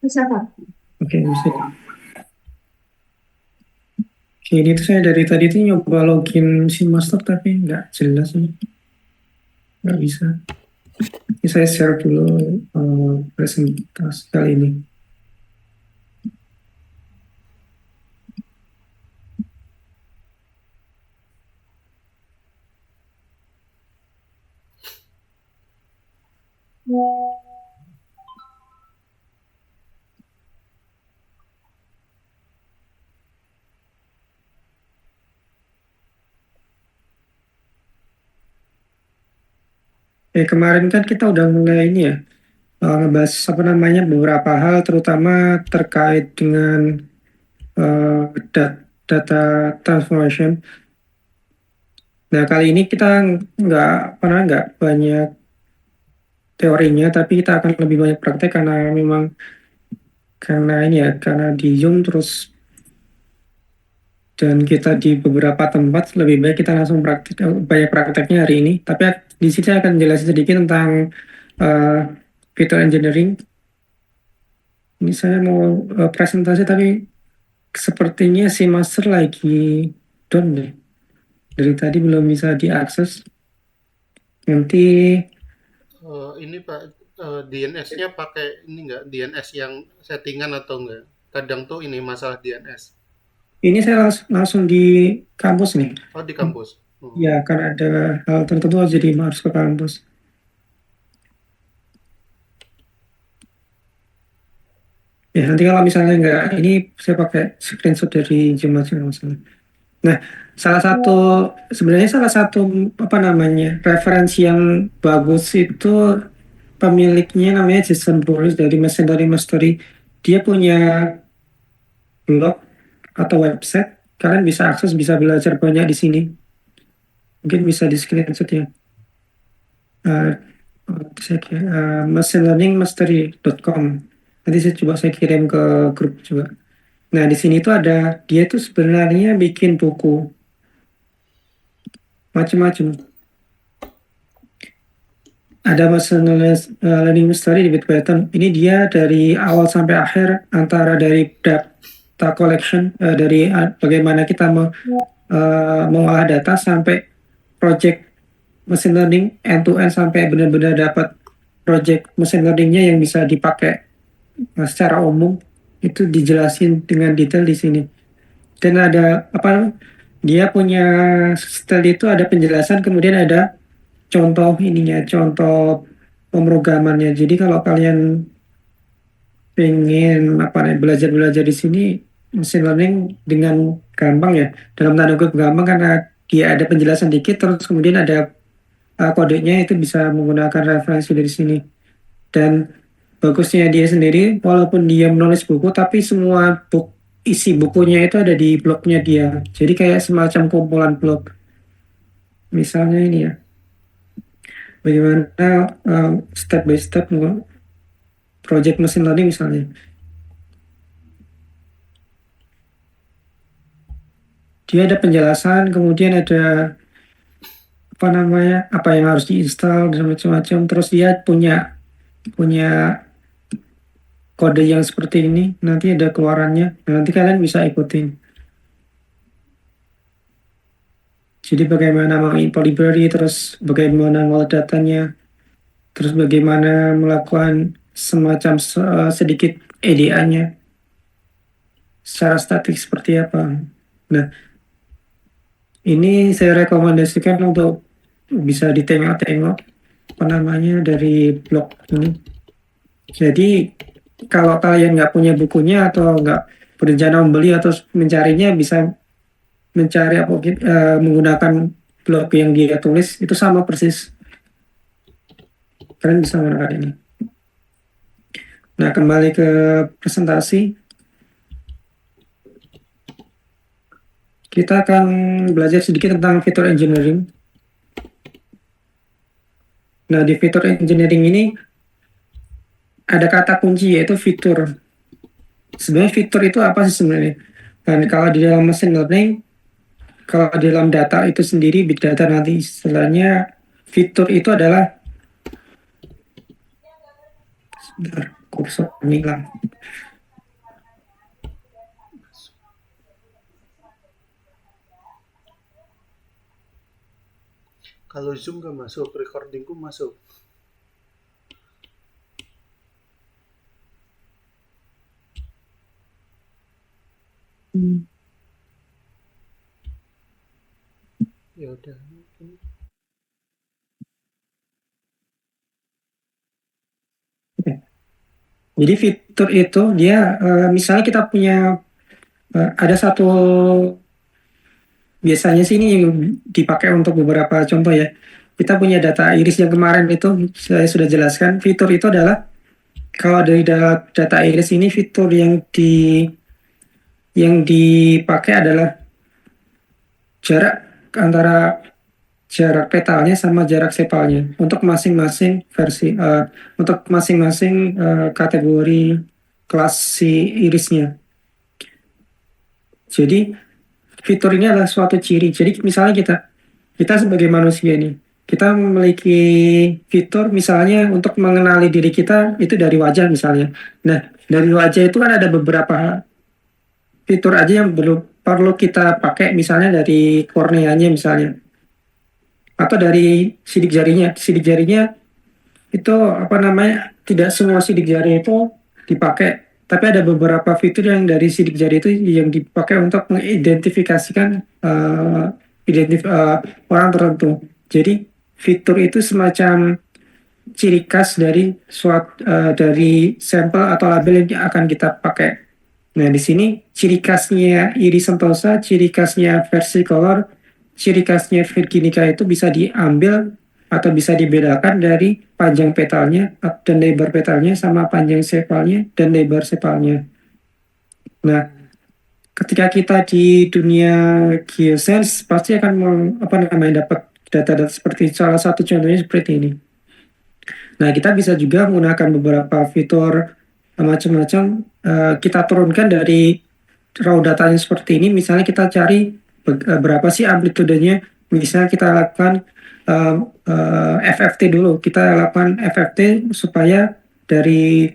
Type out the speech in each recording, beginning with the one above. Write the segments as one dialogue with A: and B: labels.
A: Bisa Kak?
B: Oke, bisa. Oke, ini tuh saya dari tadi tuh nyoba login si master tapi nggak jelas nih, nggak bisa. Ini saya share dulu presentasi kali ini. Kemarin kan kita udah mulai ini ya, ngebahas apa namanya beberapa hal, terutama terkait dengan eh, data transformation. Nah, kali ini kita nggak banyak teorinya, tapi kita akan lebih banyak praktek karena memang karena ini ya, karena di Zoom terus dan kita di beberapa tempat lebih baik kita langsung praktik banyak prakteknya hari ini. Tapi di sini saya akan jelasin sedikit tentang uh, fitur engineering. Ini saya mau presentasi tapi sepertinya si master lagi down deh. Dari tadi belum bisa diakses. Nanti
A: Ini Pak, DNS-nya pakai ini nggak, DNS yang settingan atau enggak? Kadang tuh ini masalah DNS.
B: ini saya langsung di kampus nih.
A: Oh, di kampus.
B: Ya, karena ada hal tertentu jadi harus ke kampus. Ya, nanti kalau misalnya nggak, ini saya pakai screenshot dari Zoom aja nggak masalah. Nah, salah satu sebenarnya salah satu apa namanya referensi yang bagus itu pemiliknya namanya Jason Burris dari Mercenary Mastery. Dia punya blog atau website. Kalian bisa akses, bisa belajar banyak di sini. Mungkin bisa di screenshot ya. Uh, masterlearningmastery.com. Nanti saya coba saya kirim ke grup juga. Nah, di sini tuh ada dia tuh sebenarnya bikin buku macam-macam. Ada machine learning story di Bitpython. Ini dia dari awal sampai akhir antara dari data collection dari bagaimana kita mengolah data sampai project machine learning end to end sampai benar-benar dapat project machine learningnya yang bisa dipakai secara umum itu dijelasin dengan detail di sini. Dan ada apa dia punya style itu ada penjelasan kemudian ada contoh ininya, contoh pemrogramannya. Jadi kalau kalian pengen apa nih belajar-belajar di sini machine learning dengan gampang ya, dalam tanda kutip gampang karena dia ada penjelasan dikit terus kemudian ada kodenya itu bisa menggunakan referensi dari sini. Dan bagusnya dia sendiri walaupun dia menulis buku tapi semua isi bukunya itu ada di blognya dia. Jadi kayak semacam kumpulan blog. Misalnya ini ya, bagaimana step by step project mesin learning misalnya. Dia ada penjelasan, kemudian ada apa namanya, apa yang harus diinstal dan macam-macam. Terus dia punya punya kode yang seperti ini, nanti ada keluarannya. Nah, nanti kalian bisa ikutin. Jadi bagaimana mengimport library, terus bagaimana ngolah datanya, terus bagaimana melakukan semacam sedikit EDA-nya secara statik seperti apa. Nah, ini saya rekomendasikan untuk bisa ditengok-tengok apa namanya dari blog ini. Jadi kalau kalian nggak punya bukunya atau nggak berencana membeli atau mencarinya bisa mencari apa menggunakan blog yang dia tulis itu sama persis. Kalian bisa menggunakan ini. Nah, kembali ke presentasi, kita akan belajar sedikit tentang fitur engineering. Nah, di fitur engineering ini ada kata kunci yaitu fitur. Sebenarnya fitur itu apa sih sebenarnya? Dan kalau di dalam machine learning, kalau di dalam data itu sendiri, big data nanti istilahnya fitur itu adalah, sebentar, kursor hilang.
A: Kalau Zoom nggak masuk, recordingku masuk.
B: Hmm.
A: Ya udah.
B: Oke. Jadi fitur itu dia misalnya kita punya ada satu, biasanya sih ini yang dipakai untuk beberapa contoh ya. Kita punya data iris yang kemarin itu saya sudah jelaskan. Fitur itu adalah kalau dari data iris ini fitur yang dipakai adalah jarak antara jarak petalnya sama jarak sepalnya untuk masing-masing versi untuk masing-masing kategori kelas si irisnya. Jadi fitur ini adalah suatu ciri. Jadi misalnya kita sebagai manusia ini, kita memiliki fitur misalnya untuk mengenali diri kita itu dari wajah misalnya. Nah, dari wajah itu kan ada beberapa fitur aja yang perlu kita pakai misalnya dari korneanya misalnya atau dari sidik jarinya. Sidik jarinya itu apa namanya? Tidak semua sidik jari itu dipakai, tapi ada beberapa fitur yang dari sidik jari itu yang dipakai untuk mengidentifikasikan orang tertentu. Jadi fitur itu semacam ciri khas dari dari sampel atau label yang akan kita pakai. Nah, di sini ciri khasnya iris sentosa, ciri khasnya versicolor, ciri khasnya virginica itu bisa diambil atau bisa dibedakan dari panjang petalnya dan lebar petalnya sama panjang sepalnya dan lebar sepalnya. Nah, ketika kita di dunia geosense pasti akan apa namanya dapat data-data seperti salah satu contohnya seperti ini. Nah, kita bisa juga menggunakan beberapa fitur macam-macam kita turunkan dari raw datanya seperti ini. Misalnya kita cari berapa sih amplitudenya. Misalnya kita lakukan FFT dulu. Kita lakukan FFT supaya dari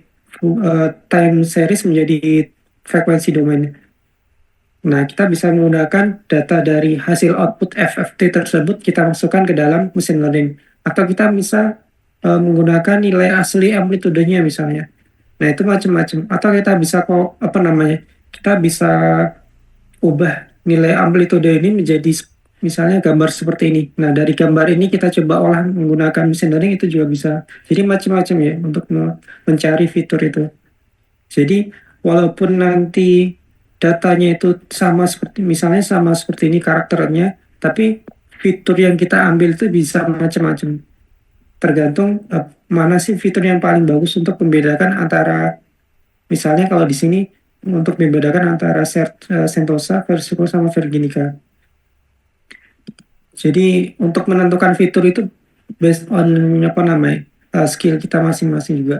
B: time series menjadi frekuensi domain. Nah, kita bisa menggunakan data dari hasil output FFT tersebut kita masukkan ke dalam mesin learning. Atau kita bisa menggunakan nilai asli amplitudenya misalnya. Nah, itu macam-macam. Atau kita bisa kok apa namanya? Kita bisa ubah nilai amplitude ini menjadi misalnya gambar seperti ini. Nah, dari gambar ini kita coba olah menggunakan mesin learning itu juga bisa. Jadi macam-macam ya untuk mencari fitur itu. Jadi walaupun nanti datanya itu sama seperti misalnya sama seperti ini karakternya, tapi fitur yang kita ambil itu bisa macam-macam. Tergantung mana sih fitur yang paling bagus untuk membedakan antara misalnya kalau di sini untuk membedakan antara Sentosa, Versico sama Virginica. Jadi untuk menentukan fitur itu based on apa namanya skill kita masing-masing juga.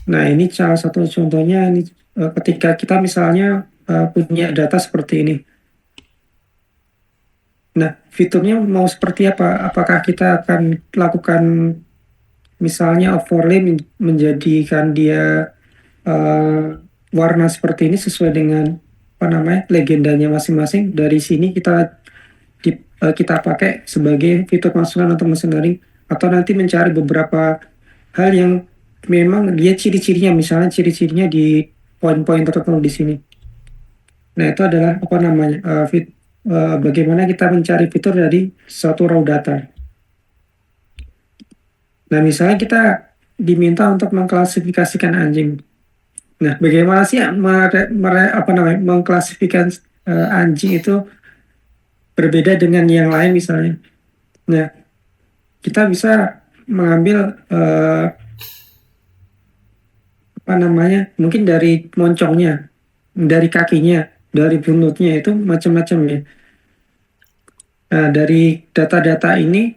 B: Nah, ini salah satu contohnya ini ketika kita misalnya punya data seperti ini. Nah, fiturnya mau seperti apa? Apakah kita akan lakukan misalnya overlay menjadikan dia uh, warna seperti ini sesuai dengan apa namanya legendanya masing-masing. Dari sini kita pakai sebagai fitur masukan untuk mesin learning atau nanti mencari beberapa hal yang memang dia ciri-cirinya misalnya ciri-cirinya di poin-poin tertentu di sini. Nah, itu adalah apa namanya bagaimana kita mencari fitur dari suatu raw data. Nah, misalnya kita diminta untuk mengklasifikasikan anjing. Nah, bagaimana sih apa namanya mengklasifikasikan anjing itu berbeda dengan yang lain misalnya. Nah, kita bisa mengambil apa namanya mungkin dari moncongnya, dari kakinya, dari buntutnya itu macam-macam ya. Nah, dari data-data ini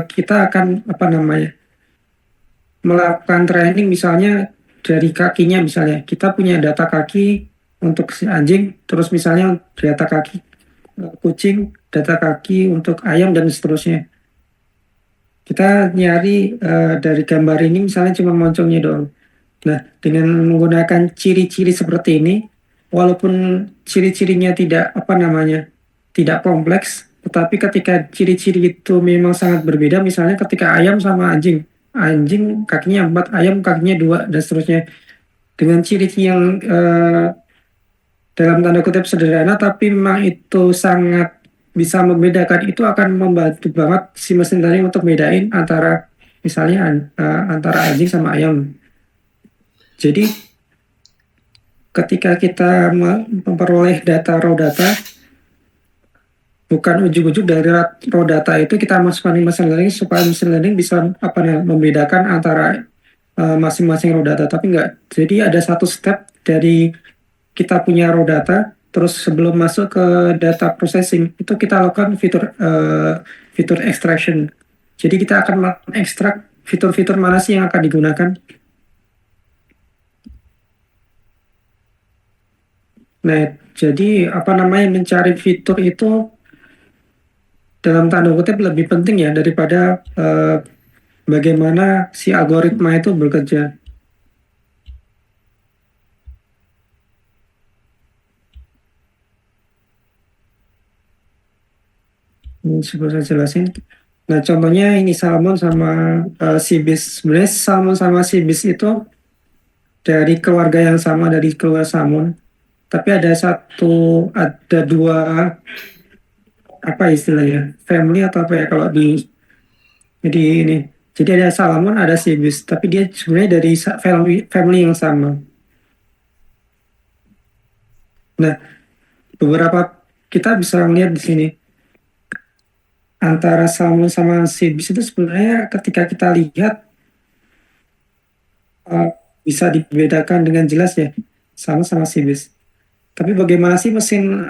B: kita akan apa namanya melakukan training misalnya dari kakinya misalnya kita punya data kaki untuk si anjing, terus misalnya data kaki kucing, data kaki untuk ayam dan seterusnya. Kita nyari dari gambar ini misalnya cuma moncongnya doang. Nah, dengan menggunakan ciri-ciri seperti ini, walaupun ciri-cirinya tidak apa namanya tidak kompleks, Tetapi ketika ciri-ciri itu memang sangat berbeda, misalnya ketika ayam sama anjing, anjing kakinya 4, ayam kakinya 2, dan seterusnya. Dengan ciri-ciri yang dalam tanda kutip sederhana, tapi memang itu sangat bisa membedakan, itu akan membantu banget si mesin learning untuk bedain antara misalnya antara anjing sama ayam. Jadi ketika kita memperoleh data raw data, bukan ujuk-ujuk dari raw data itu kita masukkan di machine learning supaya machine learning bisa membedakan antara masing-masing raw data, tapi enggak. Jadi ada satu step dari kita punya raw data, terus sebelum masuk ke data processing itu kita lakukan fitur extraction. Jadi kita akan mengekstrak fitur-fitur mana sih yang akan digunakan. Nah, jadi apa namanya, mencari fitur itu dalam tanda kutip lebih penting ya daripada bagaimana si algoritma itu bekerja. Ini coba saya jelasin. Nah, contohnya ini salmon sama sibis. Sebenarnya salmon sama sibis itu dari keluarga yang sama, dari keluarga salmon. Tapi ada dua, apa istilahnya, family atau apa ya kalau jadi ini. Jadi ada salmon, ada sibis, tapi dia sebenarnya dari family yang sama. Nah, beberapa kita bisa melihat di sini antara salmon sama sibis itu sebenarnya ketika kita lihat uh, bisa dibedakan dengan jelas ya, salmon sama sibis. Tapi bagaimana sih mesin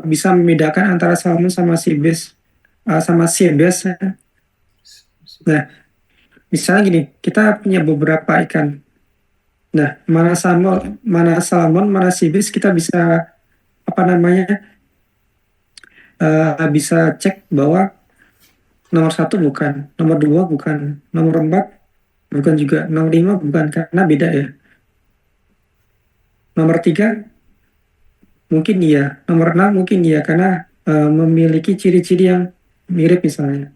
B: bisa membedakan antara salmon sama sibis, sama sibis? Nah, misalnya gini, kita punya beberapa ikan. Nah, mana salmon, mana sibis, kita bisa apa namanya, bisa cek bahwa nomor satu bukan, nomor dua bukan, nomor empat bukan juga, nomor lima bukan, karena beda ya. Nomor tiga mungkin iya, nomor enam mungkin iya, karena memiliki ciri-ciri yang mirip misalnya.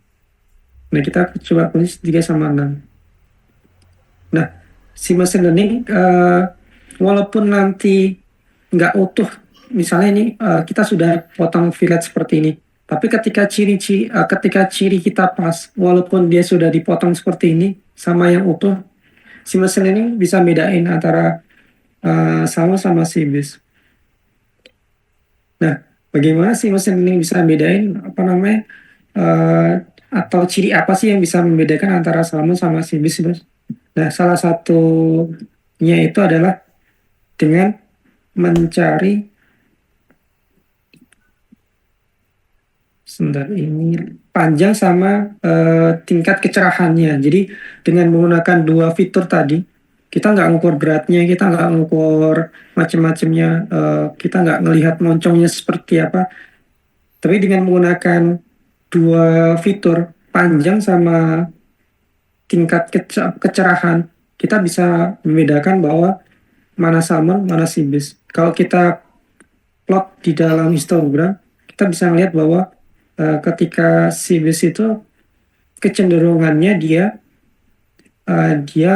B: Nah, kita coba tulis 3 sama 6. Nah, si machine learning walaupun nanti nggak utuh, misalnya ini kita sudah potong fillet seperti ini, tapi ketika ciri kita pas, walaupun dia sudah dipotong seperti ini sama yang utuh, si machine learning bisa bedain antara sama sibis. Nah, bagaimana sih mesin learning bisa bedain apa namanya, eh, atau ciri apa sih yang bisa membedakan antara salmon sama sibis, Bos? Nah, salah satunya itu adalah dengan mencari, sebentar, ini panjang sama tingkat kecerahannya. Jadi dengan menggunakan dua fitur tadi, kita nggak ngukur beratnya, kita nggak ngukur macam-macamnya, kita nggak ngelihat moncongnya seperti apa. Tapi dengan menggunakan dua fitur panjang sama tingkat kecerahan, kita bisa membedakan bahwa mana salmon, mana sibis. Kalau kita plot di dalam histogram, kita bisa melihat bahwa ketika sibis itu kecenderungannya dia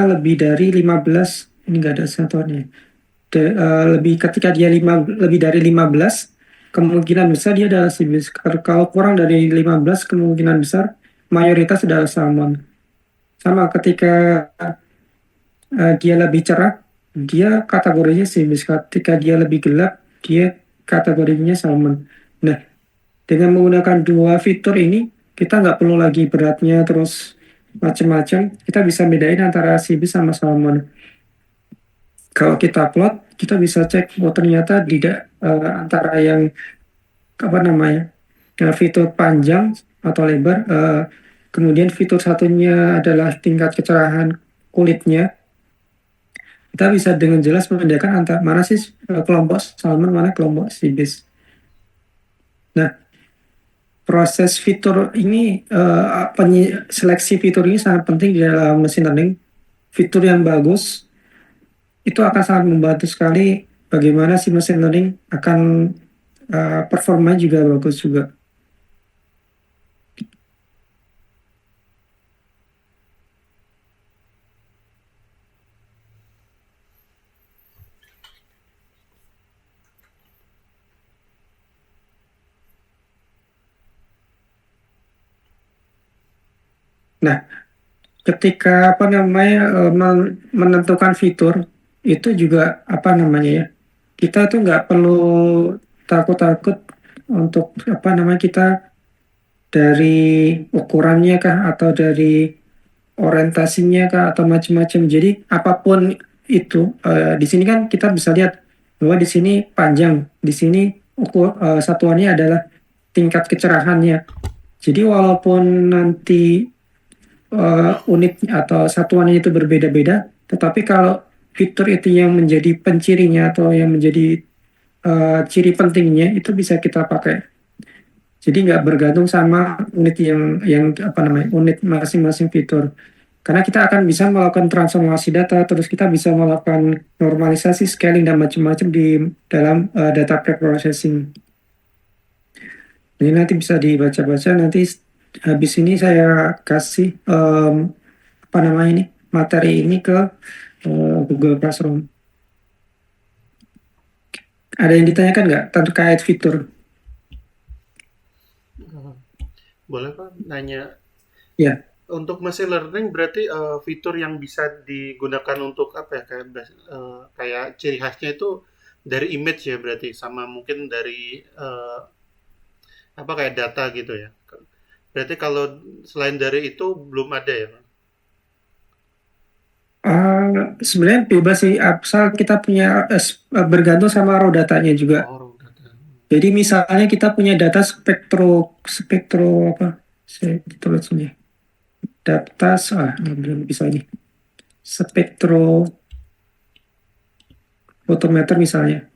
B: lebih dari 15, ini nggak ada sensornya. Ketika dia lebih dari 15, kemungkinan besar dia adalah sibis. Kalau kurang dari 15, kemungkinan besar mayoritas adalah salmon. Sama ketika dia lebih cerah, dia kategorinya sibis. Ketika dia lebih gelap, dia kategorinya salmon. Nah, dengan menggunakan dua fitur ini, kita nggak perlu lagi beratnya terus macam-macam. Kita bisa bedain antara sibis sama salmon. Kalau kita plot, kita bisa cek, oh ternyata tidak, antara yang apa namanya, fitur panjang atau lebar, kemudian fitur satunya adalah tingkat kecerahan kulitnya. Kita bisa dengan jelas membedakan antara mana sih kelompok salmon, mana kelompok sibis. Nah, proses fitur ini, seleksi fitur ini sangat penting di dalam machine learning. Fitur yang bagus itu akan sangat membantu sekali bagaimana si machine learning akan performanya juga bagus juga. Nah, ketika apa namanya menentukan fitur itu juga apa namanya ya, kita tuh nggak perlu takut-takut untuk apa namanya kita dari ukurannya kah atau dari orientasinya kah atau macam-macam. Jadi apapun itu di sini kan kita bisa lihat bahwa di sini panjang, di sini satuannya adalah tingkat kecerahannya. Jadi walaupun nanti unit atau satuannya itu berbeda-beda, tetapi kalau fitur itu yang menjadi pencirinya atau yang menjadi ciri pentingnya itu bisa kita pakai. Jadi nggak bergantung sama unit yang apa namanya unit masing-masing fitur. Karena kita akan bisa melakukan transformasi data, terus kita bisa melakukan normalisasi, scaling dan macam-macam di dalam data preprocessing. Jadi nanti bisa dibaca-baca. Nanti habis ini saya kasih apa namanya ini materi ini ke Google Classroom. Ada yang ditanyakan nggak terkait fitur?
A: Boleh Pak nanya,
B: Ya.
A: untuk machine learning berarti fitur yang bisa digunakan untuk apa ya, kayak ciri khasnya itu dari image ya berarti, sama mungkin dari apa kayak data gitu ya. Berarti kalau selain dari itu belum ada ya, Pak?
B: Sebenarnya bebas sih, asal kita punya bergantung sama raw datanya juga.
A: Oh, raw data.
B: Jadi misalnya kita punya data spektro apa? Saya tulis ini. Data belum bisa ini. Spektro fotometer misalnya.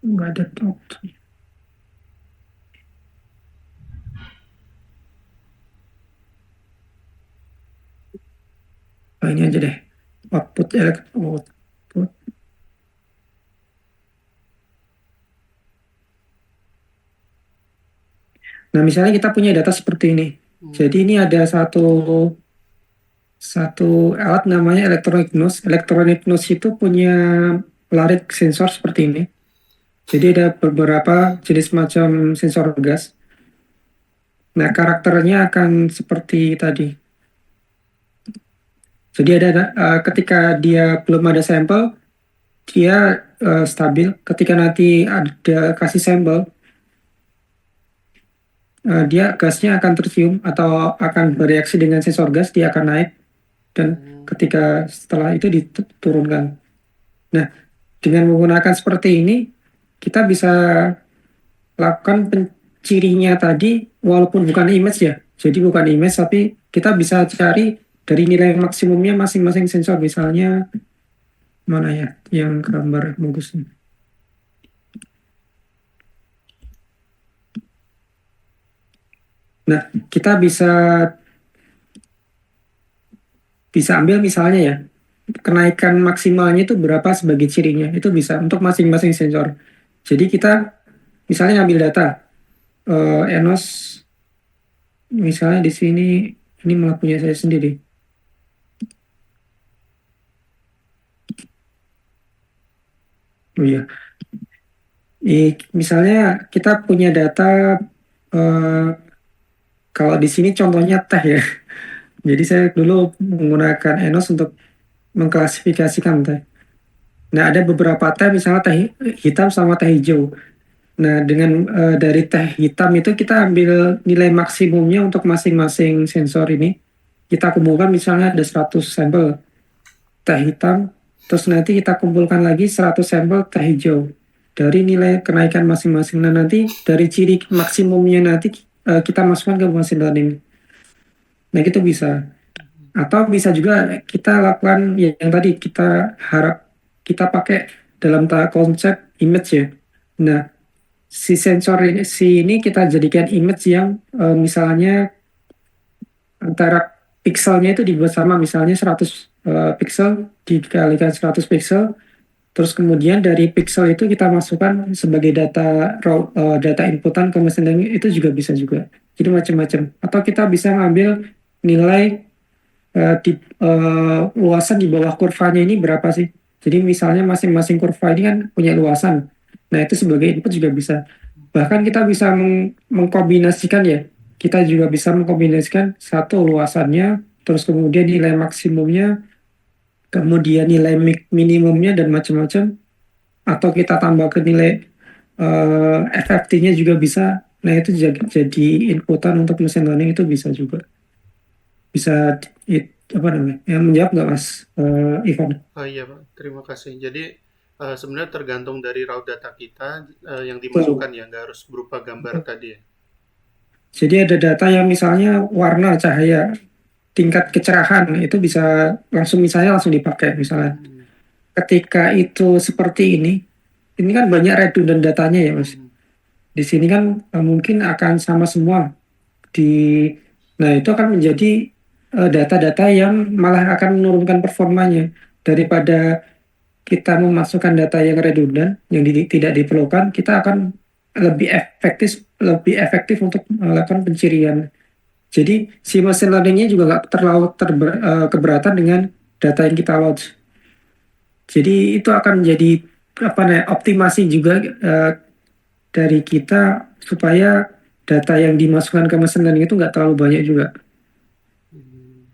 B: Nggak ada top. Ini aja deh. Output. Nah, misalnya kita punya data seperti ini. Jadi ini ada satu alat namanya electronic nose. Electronic nose itu punya larik sensor seperti ini. Jadi ada beberapa jenis macam sensor gas. Nah, karakternya akan seperti tadi. Jadi ada ketika dia belum ada sampel, dia stabil. Ketika nanti ada kasih sampel, dia gasnya akan tercium atau akan bereaksi dengan sensor gas, dia akan naik dan ketika setelah itu diturunkan. Nah, dengan menggunakan seperti ini, kita bisa lakukan pencirinya tadi walaupun bukan image ya. Jadi bukan image tapi kita bisa cari dari nilai maksimumnya masing-masing sensor. Misalnya mana ya yang gambar bagusnya. Nah, kita bisa ambil misalnya ya kenaikan maksimalnya itu berapa sebagai cirinya. Itu bisa untuk masing-masing sensor. Jadi kita misalnya ambil data Enos misalnya di sini ini malah punya saya sendiri. Oh iya, misalnya kita punya data eh, kalau di sini contohnya teh ya. Jadi saya dulu menggunakan Enos untuk mengklasifikasikan teh. Nah ada beberapa teh misalnya teh hitam sama teh hijau. Nah dengan dari teh hitam itu kita ambil nilai maksimumnya untuk masing-masing sensor ini. Kita kumpulkan misalnya ada 100 sampel teh hitam, terus nanti kita kumpulkan lagi 100 sampel teh hijau dari nilai kenaikan masing-masing. Nah nanti dari ciri maksimumnya nanti kita masukkan ke machine learning. Nah itu bisa. Atau bisa juga kita lakukan yang tadi kita harap kita pakai dalam konsep image ya. Nah si sensor ini kita jadikan image yang misalnya antara pixelnya itu dibuat sama misalnya 100 pixel dikalikan 100 pixel. Terus kemudian dari pixel itu kita masukkan sebagai data raw, data inputan ke mesin learning itu juga bisa juga. Jadi macam-macam. Atau kita bisa ngambil nilai di luasan di bawah kurvanya ini berapa sih? Jadi misalnya masing-masing kurva ini kan punya luasan. Nah, itu sebagai input juga bisa. Bahkan kita bisa mengkombinasikan ya. Kita juga bisa mengkombinasikan satu luasannya, terus kemudian nilai maksimumnya, kemudian nilai minimumnya dan macam-macam. Atau kita tambah ke nilai FFT-nya juga bisa. Nah, itu jadi inputan untuk mesin learning itu bisa juga. Bisa apa namanya? Yang menjawab nggak Mas Ivan?
A: Oh iya Pak, terima kasih. Jadi sebenarnya tergantung dari raw data kita yang
B: Betul.
A: dimasukkan ya, nggak harus berupa gambar tadi ya.
B: Jadi ada data yang misalnya warna, cahaya, tingkat kecerahan itu bisa langsung misalnya langsung dipakai misalnya.
A: Hmm,
B: Ketika itu seperti ini kan banyak redundant datanya ya Mas.
A: hmm,
B: Di sini kan mungkin akan sama semua di, nah itu akan menjadi data-data yang malah akan menurunkan performanya daripada kita memasukkan data yang redundant yang tidak diperlukan, kita akan lebih efektif untuk melakukan pencirian. Jadi si machine learning-nya juga nggak terlalu keberatan dengan data yang kita load. Jadi itu akan menjadi apa namanya optimasi juga dari kita supaya data yang dimasukkan ke mesin learning itu nggak terlalu banyak juga.
A: hmm.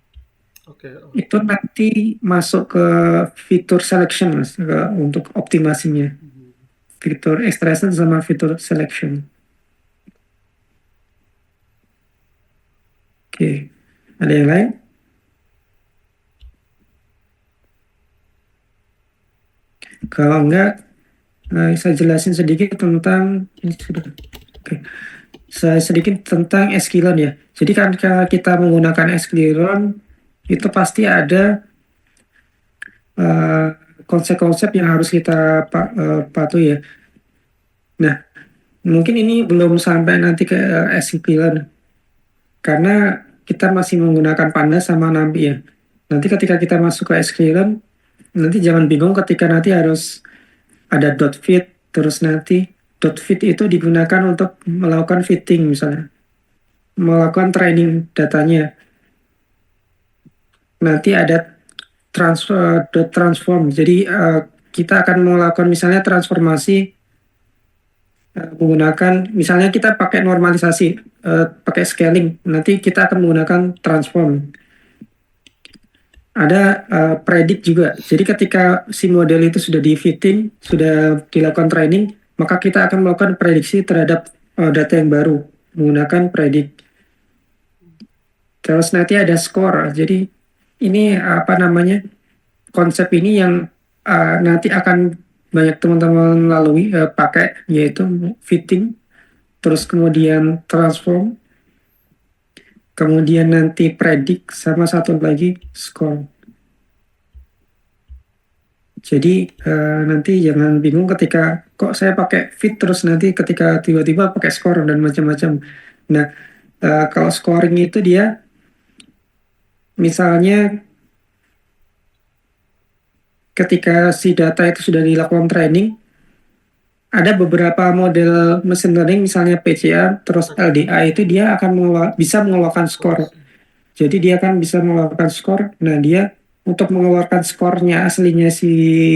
A: Oke,
B: Itu nanti masuk ke fitur selection mas, untuk optimasinya.
A: hmm.
B: Fitur extraction sama fitur selection. Oke, ada yang lain? Kalau enggak, saya jelasin sedikit tentang ini sudah. Oke. Saya sedikit tentang skillon ya. Jadi kan kita menggunakan skillon itu pasti ada eh, konsep-konsep yang harus kita patuhi ya. Nah, mungkin ini belum sampai nanti ke skillon karena kita masih menggunakan Panda sama Nampi ya. Nanti ketika kita masuk ke skillon, nanti jangan bingung ketika nanti harus ada dot fit, terus nanti dot fit itu digunakan untuk melakukan fitting misalnya, melakukan training datanya. Nanti ada transform. Jadi kita akan melakukan misalnya transformasi menggunakan misalnya kita pakai normalisasi, pakai scaling. Nanti kita akan menggunakan transform. Ada predict juga. Jadi ketika si model itu sudah di fitting, sudah dilakukan training, maka kita akan melakukan prediksi terhadap data yang baru menggunakan predict. Terus nanti ada score. Jadi ini apa namanya? Konsep ini yang nanti akan banyak teman-teman lalui pakai yaitu fitting, terus kemudian transform, kemudian nanti predict sama satu lagi score. Jadi nanti jangan bingung ketika kok saya pakai fit terus nanti ketika tiba-tiba pakai score dan macam-macam. Nah, kalau scoring itu dia misalnya ketika si data itu sudah dilakukan training, ada beberapa model mesin learning misalnya PCA terus LDA itu dia akan bisa mengeluarkan skor. Jadi dia akan bisa mengeluarkan skor. Nah dia untuk mengeluarkan skornya aslinya si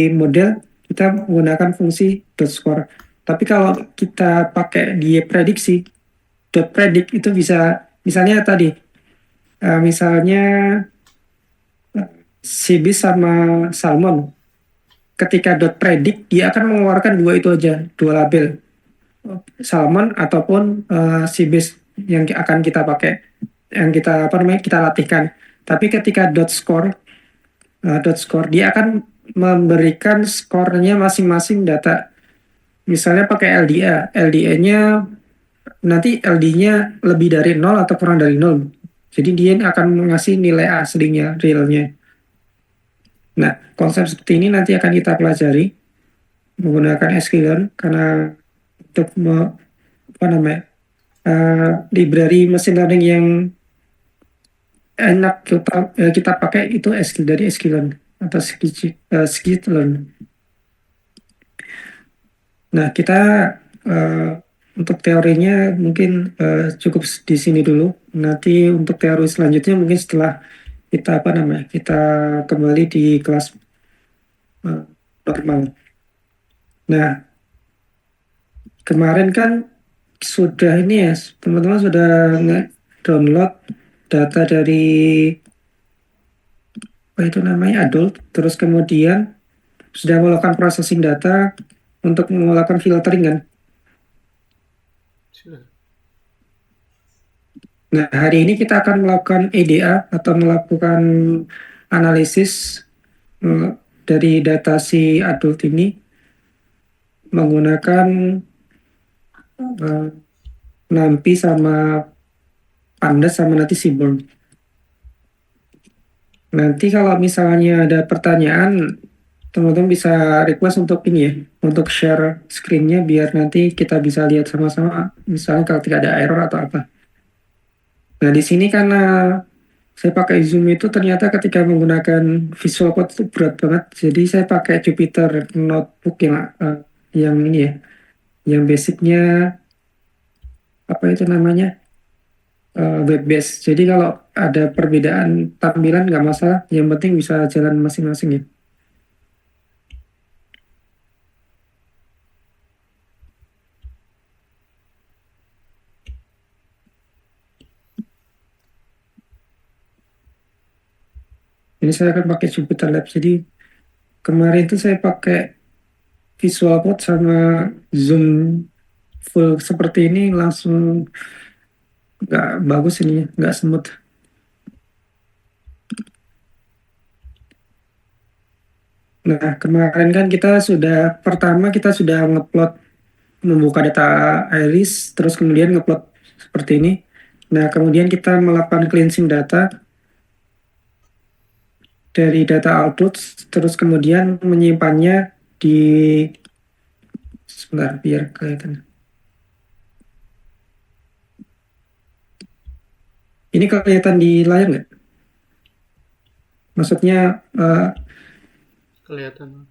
B: model kita menggunakan fungsi dot score. Tapi kalau kita pakai dia prediksi dot predict itu bisa misalnya tadi misalnya Sibis sama Salmon ketika dot predict dia akan mengeluarkan dua itu aja dua label Salmon ataupun Sibis yang akan kita pakai yang kita apa namanya kita latihkan. Tapi ketika dot score dia akan memberikan skornya masing-masing data. Misalnya pakai LDA, LDA-nya nanti LD-nya lebih dari nol atau kurang dari nol. Jadi dia akan mengasih nilai aslinya, realnya. Nah, konsep seperti ini nanti akan kita pelajari menggunakan sklearn karena untuk apa namanya library mesin learning yang enak kita pakai itu dari sklearn atau sklearn. Nah, kita uh, untuk teorinya mungkin cukup di sini dulu. Nanti untuk teori selanjutnya mungkin setelah kita apa namanya kita kembali di kelas uh, normal. Nah, kemarin kan sudah ini ya, teman-teman sudah nge-download data dari apa itu namanya adult, terus kemudian sudah melakukan processing data untuk melakukan filtering kan.
A: Sudah.
B: Nah, hari ini kita akan melakukan EDA atau melakukan analisis eh, dari data si adult ini menggunakan eh, NumPy sama Pandas sama nanti Seaborn. Nanti kalau misalnya ada pertanyaan, teman-teman bisa request untuk ini ya, untuk share screen-nya biar nanti kita bisa lihat sama-sama, misalnya kalau tidak ada error atau apa. Nah, di sini karena saya pakai Zoom itu ternyata ketika menggunakan Visual Code itu berat banget. Jadi saya pakai Jupyter Notebook yang ini ya, yang basicnya apa itu namanya web based. Jadi kalau ada perbedaan tampilan nggak masalah, yang penting bisa jalan masing-masing ya. Ini saya akan pakai Jupyter Lab. Jadi kemarin itu saya pakai Visual Code sama Zoom full seperti ini langsung nggak bagus ini, nggak smooth. Nah, kemarin kan pertama kita sudah ngeplot membuka data iris, terus kemudian ngeplot seperti ini. Nah, kemudian kita melakukan cleansing data dari data output, terus kemudian menyimpannya di sebentar biar kelihatan. Ini kelihatan di layar nggak? Maksudnya
A: Kelihatan.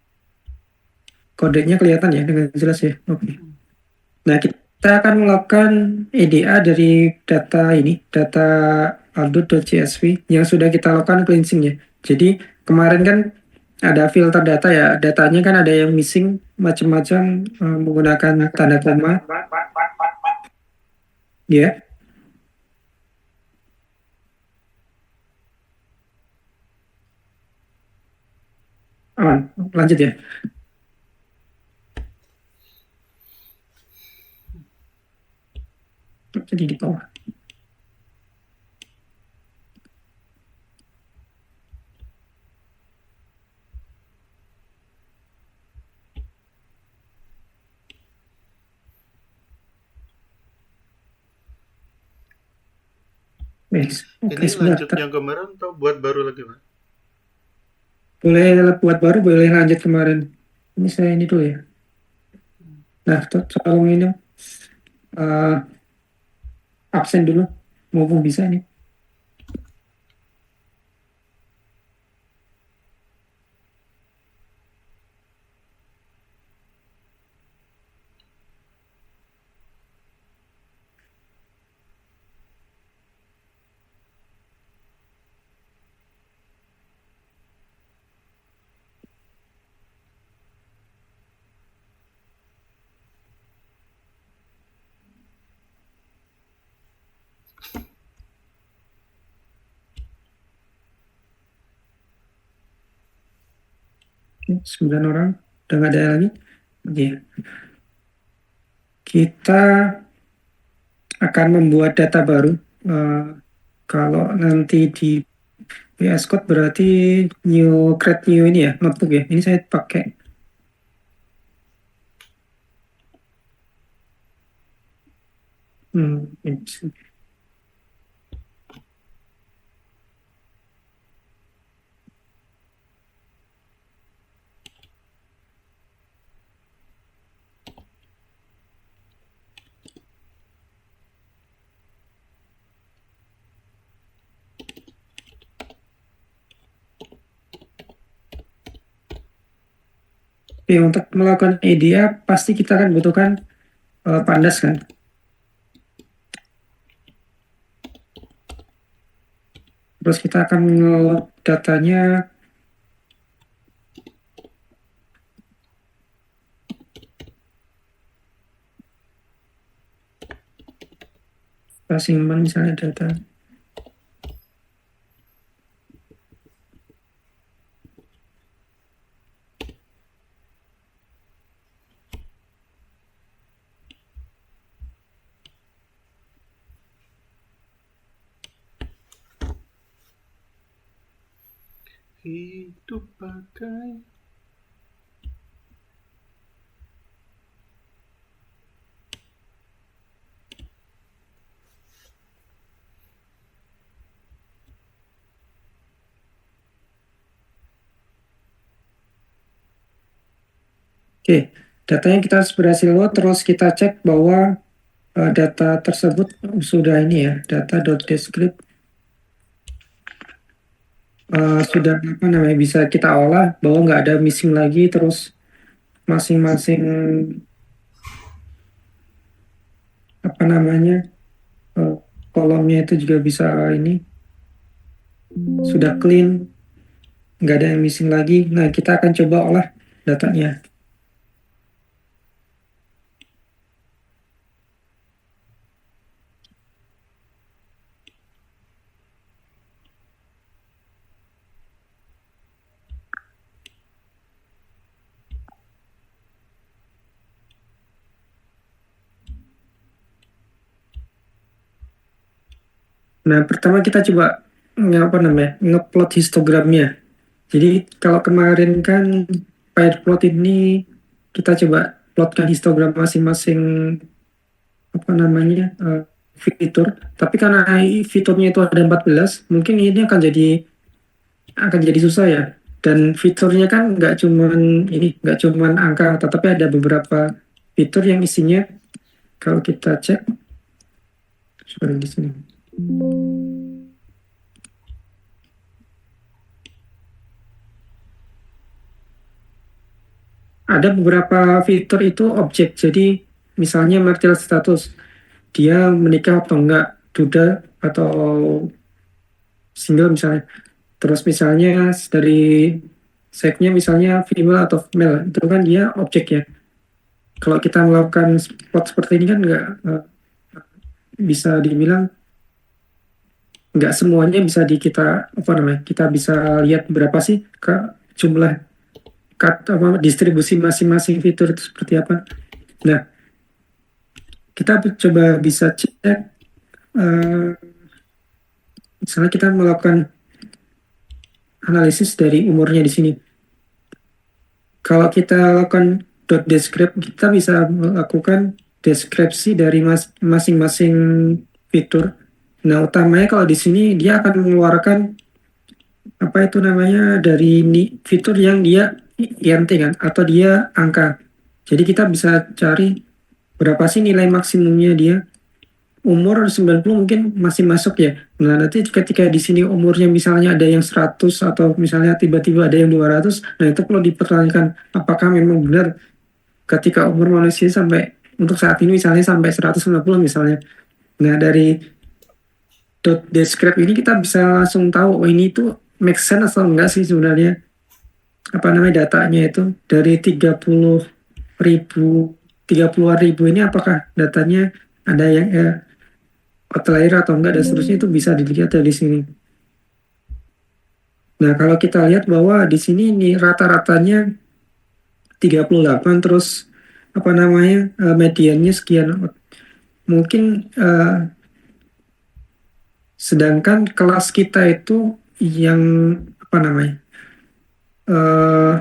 B: kodenya kelihatan ya dengan jelas ya. Oke. Nah, kita akan melakukan EDA dari data aldut.csv yang sudah kita lakukan cleansing ya. Jadi kemarin kan ada filter data ya, datanya kan ada yang missing macam-macam menggunakan tanda koma, ya. Aman, lanjut ya. Jadi di bawah. Oke,
A: Ini
B: sebentar.
A: lanjut yang kemarin atau buat baru lagi, Pak?
B: Boleh buat baru, boleh lanjut kemarin. Ini saya ini dulu ya. Nah, tolong ini eh, absen dulu. Mumpung bisa nih. Oke, 9 orang. Udah nggak ada lagi. Oke. Kita akan membuat data baru. Eh, kalau nanti di VS Code berarti create new ini ya, notebook ya. Ini saya pakai. Ini. Oke, untuk melakukan EDA pasti kita akan butuhkan pandas kan. Terus kita akan datanya simpan misalnya data.
A: Hidup pakai.
B: Oke, datanya kita berhasil load, terus kita cek bahwa data tersebut sudah ini ya, data.descript sudah apa namanya bisa kita olah bahwa nggak ada missing lagi, terus masing-masing apa namanya eh, kolomnya itu juga bisa ini sudah clean, nggak ada yang missing lagi. Nah, kita akan coba olah datanya. Nah, pertama kita coba apa namanya ngeplot histogramnya. Jadi kalau kemarin kan plot ini kita coba plotkan histogram masing-masing apa namanya fitur. Tapi karena fiturnya itu ada 14, mungkin ini akan jadi susah ya. Dan fiturnya kan nggak cuman angka, tetapi ada beberapa fitur yang isinya kalau kita cek sorry di sini. Ada beberapa fitur itu objek. Jadi misalnya marital status, dia menikah atau enggak, duda atau single misalnya. Terus misalnya dari seksnya misalnya female atau male, itu kan dia objek ya. Kalau kita melakukan plot seperti ini kan nggak bisa dibilang nggak semuanya bisa kita apa namanya kita bisa lihat berapa sih ke jumlah apa distribusi masing-masing fitur itu seperti apa. Nah, kita coba bisa cek eh, misalnya kita melakukan analisis dari umurnya di sini. Kalau kita lakukan dot descript, kita bisa melakukan deskripsi dari masing-masing fitur. Nah, utamanya kalau di sini dia akan mengeluarkan apa itu namanya dari fitur yang dia INT kan atau dia angka. Jadi kita bisa cari berapa sih nilai maksimumnya dia. Umur 90 mungkin masih masuk ya. Nah, nanti ketika di sini umurnya misalnya ada yang 100 atau misalnya tiba-tiba ada yang 200, nah itu perlu dipertanyakan apakah memang benar ketika umur manusia sampai untuk saat ini misalnya sampai 150 misalnya. Nah, dari dot descript ini kita bisa langsung tahu oh ini itu make sense atau enggak sih sebenarnya apa namanya datanya itu dari 30.000 ini apakah datanya ada yang outlier atau enggak dan seterusnya itu bisa dilihat dari sini. Nah, kalau kita lihat bahwa di sini ini rata-ratanya 38 terus apa namanya mediannya sekian. Mungkin sedangkan kelas kita itu yang apa namanya eh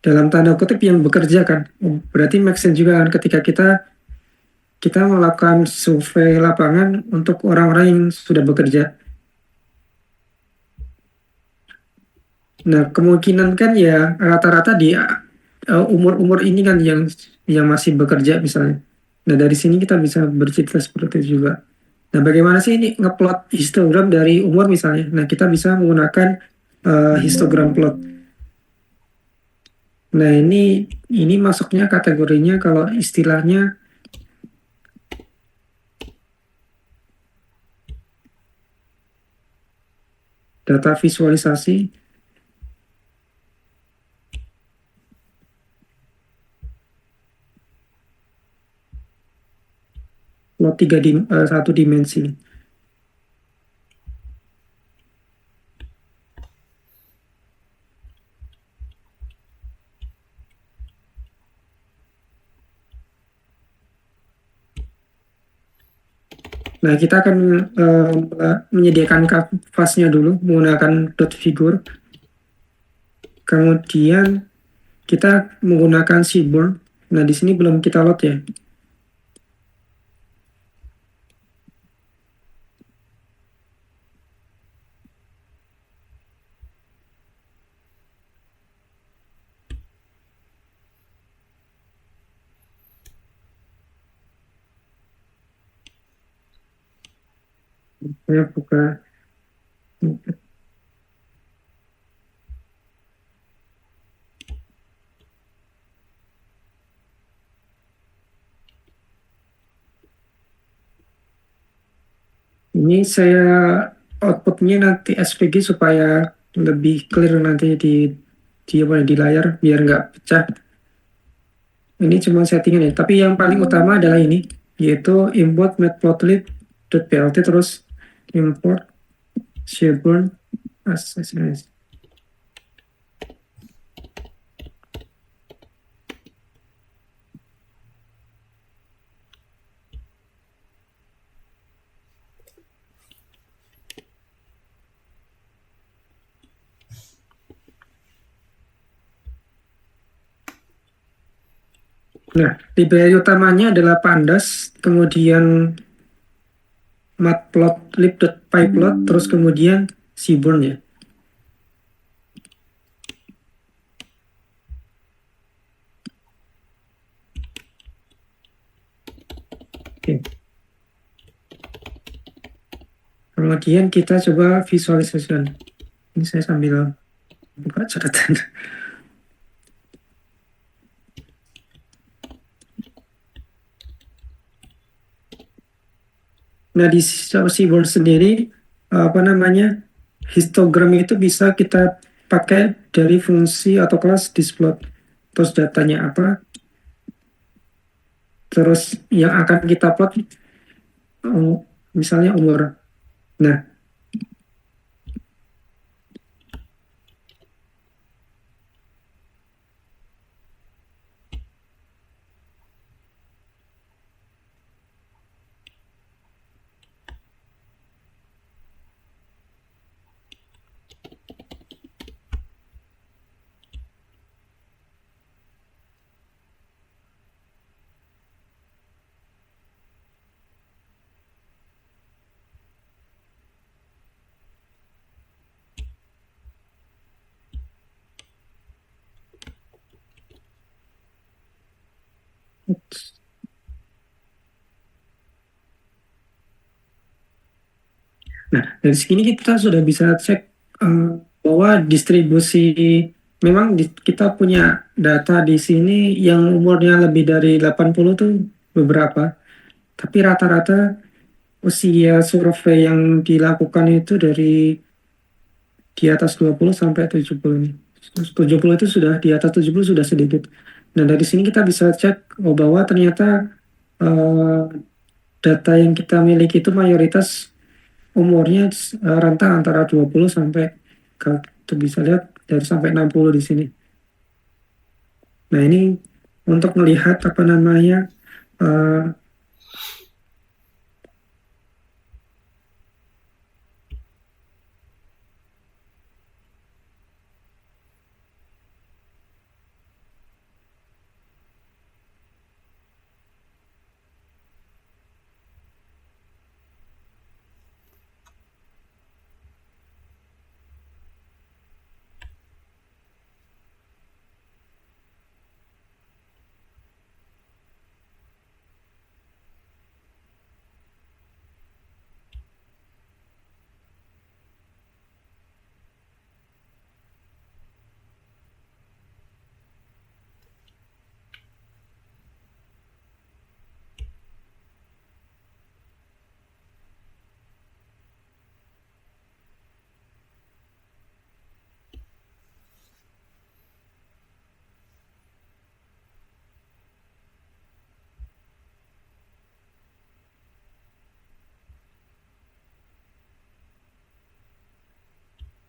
B: dalam tanda kutip yang bekerja kan. Berarti make sense juga kan ketika kita kita melakukan survei lapangan untuk orang-orang yang sudah bekerja. Nah, kemungkinan kan ya rata-rata di umur-umur ini kan yang masih bekerja misalnya. Nah, dari sini kita bisa bercerita seperti itu juga. Nah, bagaimana sih ini ngeplot histogram dari umur misalnya? Nah, kita bisa menggunakan histogram plot. Nah, ini masuknya kategorinya kalau istilahnya data visualisasi. plot satu dimensi. Nah, kita akan menyediakan kanvasnya dulu menggunakan dot figure. Kemudian kita menggunakan seaborn. Nah, di sini belum kita load ya. Saya buka. Ini saya outputnya nanti SVG supaya lebih clear nanti di layar biar nggak pecah. Ini cuma settingan ya. Tapi yang paling utama adalah ini, yaitu import matplotlib.plt terus import Shelburne Assessment. Nah, library utamanya adalah pandas, kemudian matplotlib.pyplot, terus kemudian seaborn ya. Oke. Kemudian kita coba visualisasikan. Ini saya sambil buka catatan. Nah, di seaborn sendiri, apa namanya, histogram itu bisa kita pakai dari fungsi atau kelas displot. Terus datanya apa, terus yang akan kita plot, misalnya umur. Nah, nah, dari sini kita sudah bisa cek bahwa distribusi memang kita punya data di sini yang umurnya lebih dari 80 tuh beberapa, tapi rata-rata usia survei yang dilakukan itu dari di atas 20 sampai 70 nih. 70 itu sudah di atas 70 sudah sedikit. Nah, dari sini kita bisa cek bahwa ternyata eh, data yang kita miliki itu mayoritas umurnya rentang antara 20 sampai kalau kita bisa lihat dari sampai 60 di sini. Nah, ini untuk melihat apa namanya eh,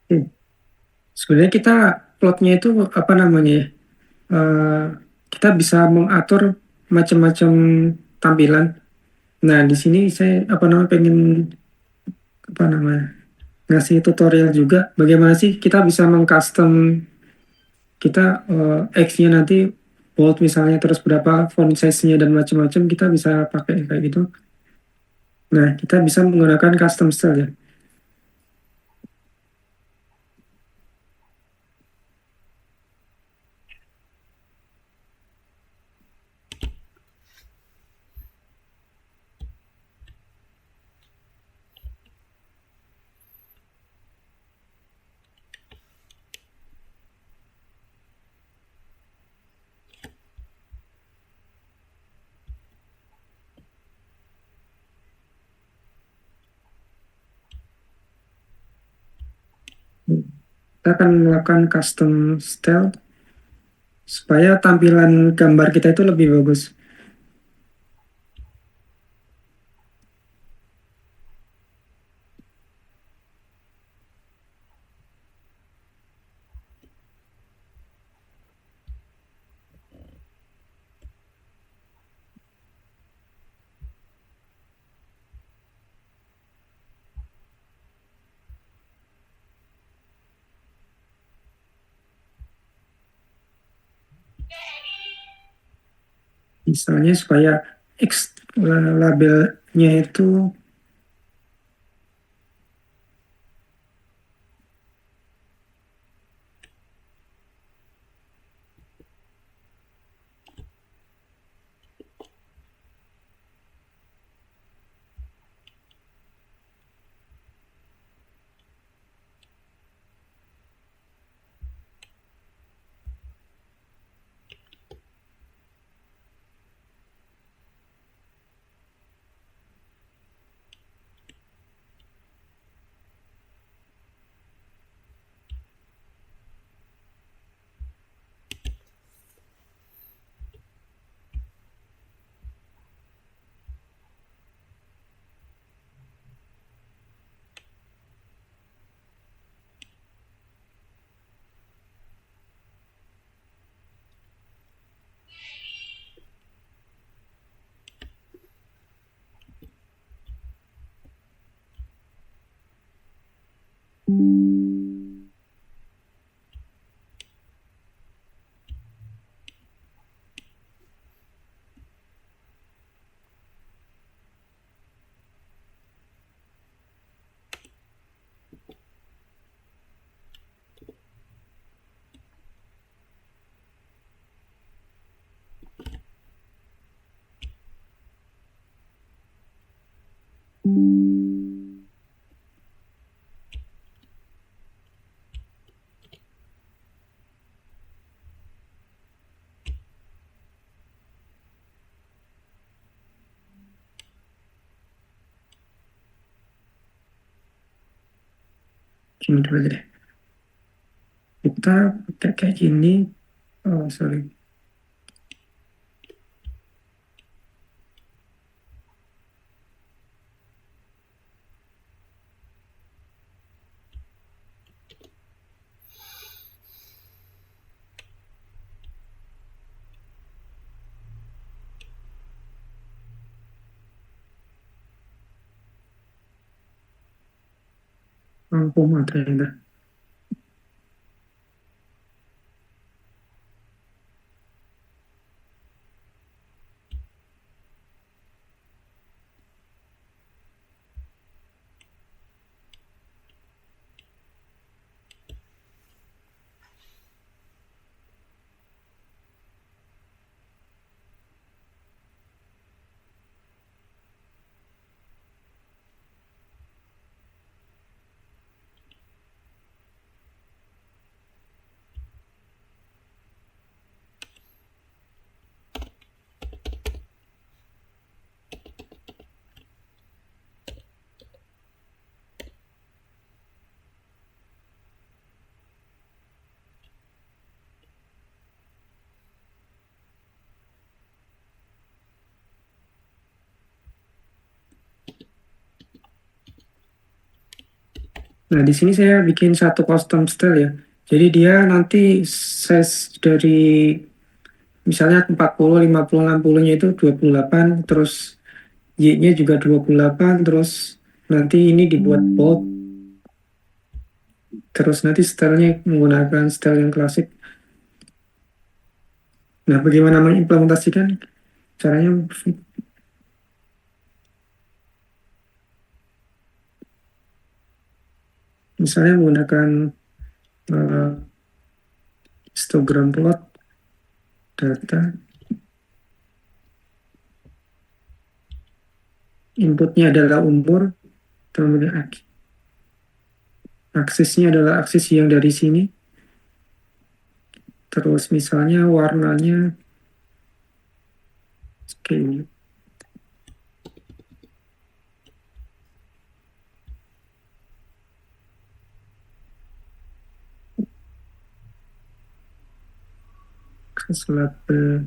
B: Hmm. Sebenarnya kita plotnya itu apa namanya ya? Eh, kita bisa mengatur macam-macam tampilan. Nah, di sini saya apa namanya pengen apa namanya ngasih tutorial juga bagaimana sih kita bisa mengcustom kita X-nya nanti bold misalnya terus berapa font size-nya dan macam-macam kita bisa pakai kayak gitu. Nah, kita bisa menggunakan custom style ya. Kita akan melakukan custom style supaya tampilan gambar kita itu lebih bagus. Misalnya supaya X labelnya itu gini dulu aja deh. Kita pakai kayak gini. Oh, sorry. Lampu material. Nah, di sini saya bikin satu custom style ya. Jadi dia nanti size dari misalnya 40, 50, 60-nya itu 28, terus Y-nya juga 28, terus nanti ini dibuat bold, terus nanti stylenya menggunakan style yang klasik. Nah, bagaimana mengimplementasikan caranya? Misalnya menggunakan eh, histogram plot data, inputnya adalah umur, kemudian aksesnya adalah akses yang dari sini, terus misalnya warnanya kayak ini. Akses label.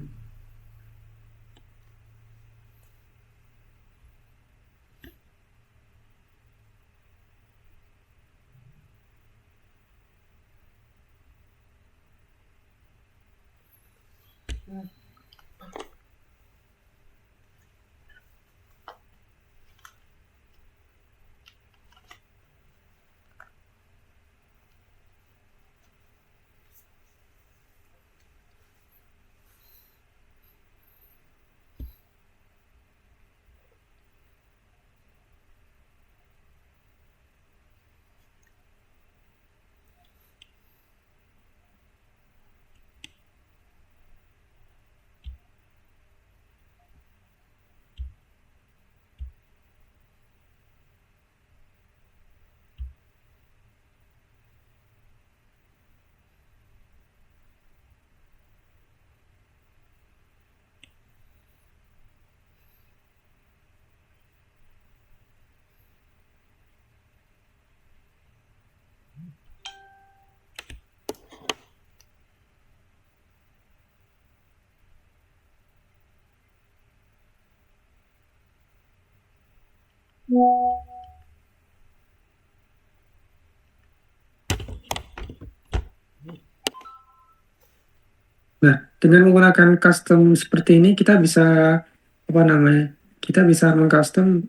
B: Nah, dengan menggunakan custom seperti ini, kita bisa apa namanya? Kita bisa mengcustom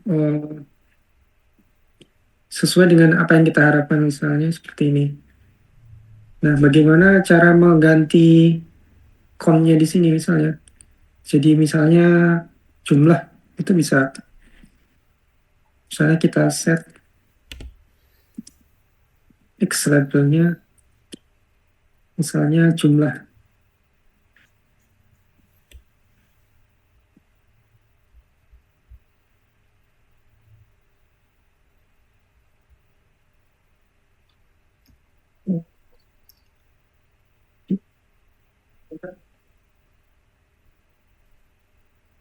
B: sesuai dengan apa yang kita harapkan, misalnya seperti ini. Nah, bagaimana cara mengganti count-nya di sini misalnya? Jadi misalnya jumlah itu bisa, misalnya kita set X labelnya, misalnya jumlah.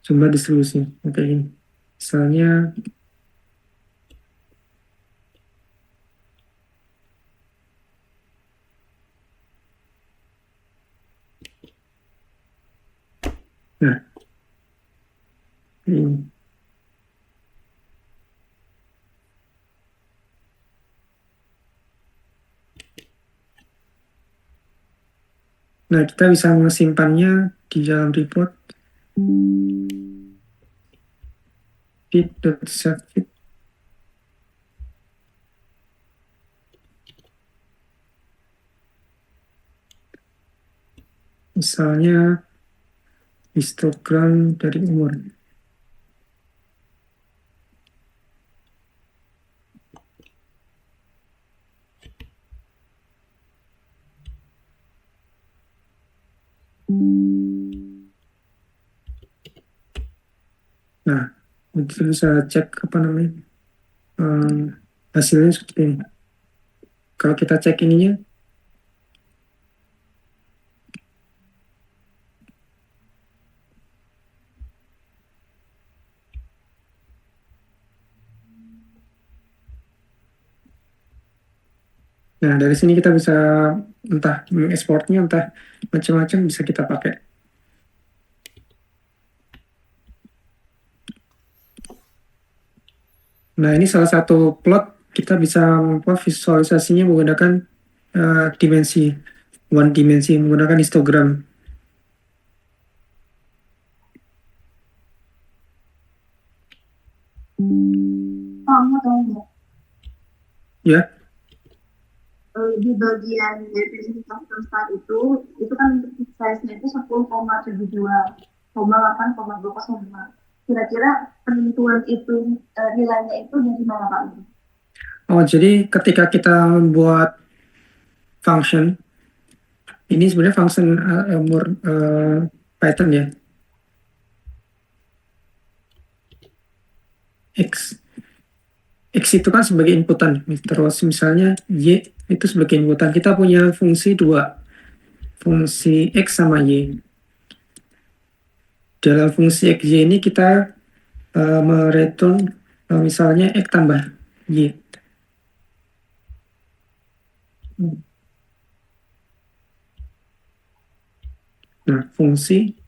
B: Jumlah distribusi. Oke, ini. Misalnya, nah, ini. Nah, kita bisa menyimpannya di dalam report fit.setFit. Misalnya histogram dari umur. Nah, kita bisa cek apa namanya hasilnya seperti ini. Kalau kita cek ininya, nah dari sini kita bisa entah mengekspornya, entah macam-macam bisa kita pakai. Nah, ini salah satu plot kita bisa membuat visualisasinya menggunakan dimensi one dimensi menggunakan histogram.
C: Kamu tahu nggak,
B: Ya,
C: di bagian definisitas start itu kan size-nya itu 10,72, 8,205. Kira-kira penentuan itu nilainya itu dari mana Pak?
B: oh jadi ketika kita membuat function, ini sebenarnya function Python ya, x x itu kan sebagai inputan, terus misalnya y itu sebagai inputan. Kita punya fungsi dua, fungsi x sama y. Dalam fungsi x y ini kita mereturn misalnya x tambah y. Nah, fungsi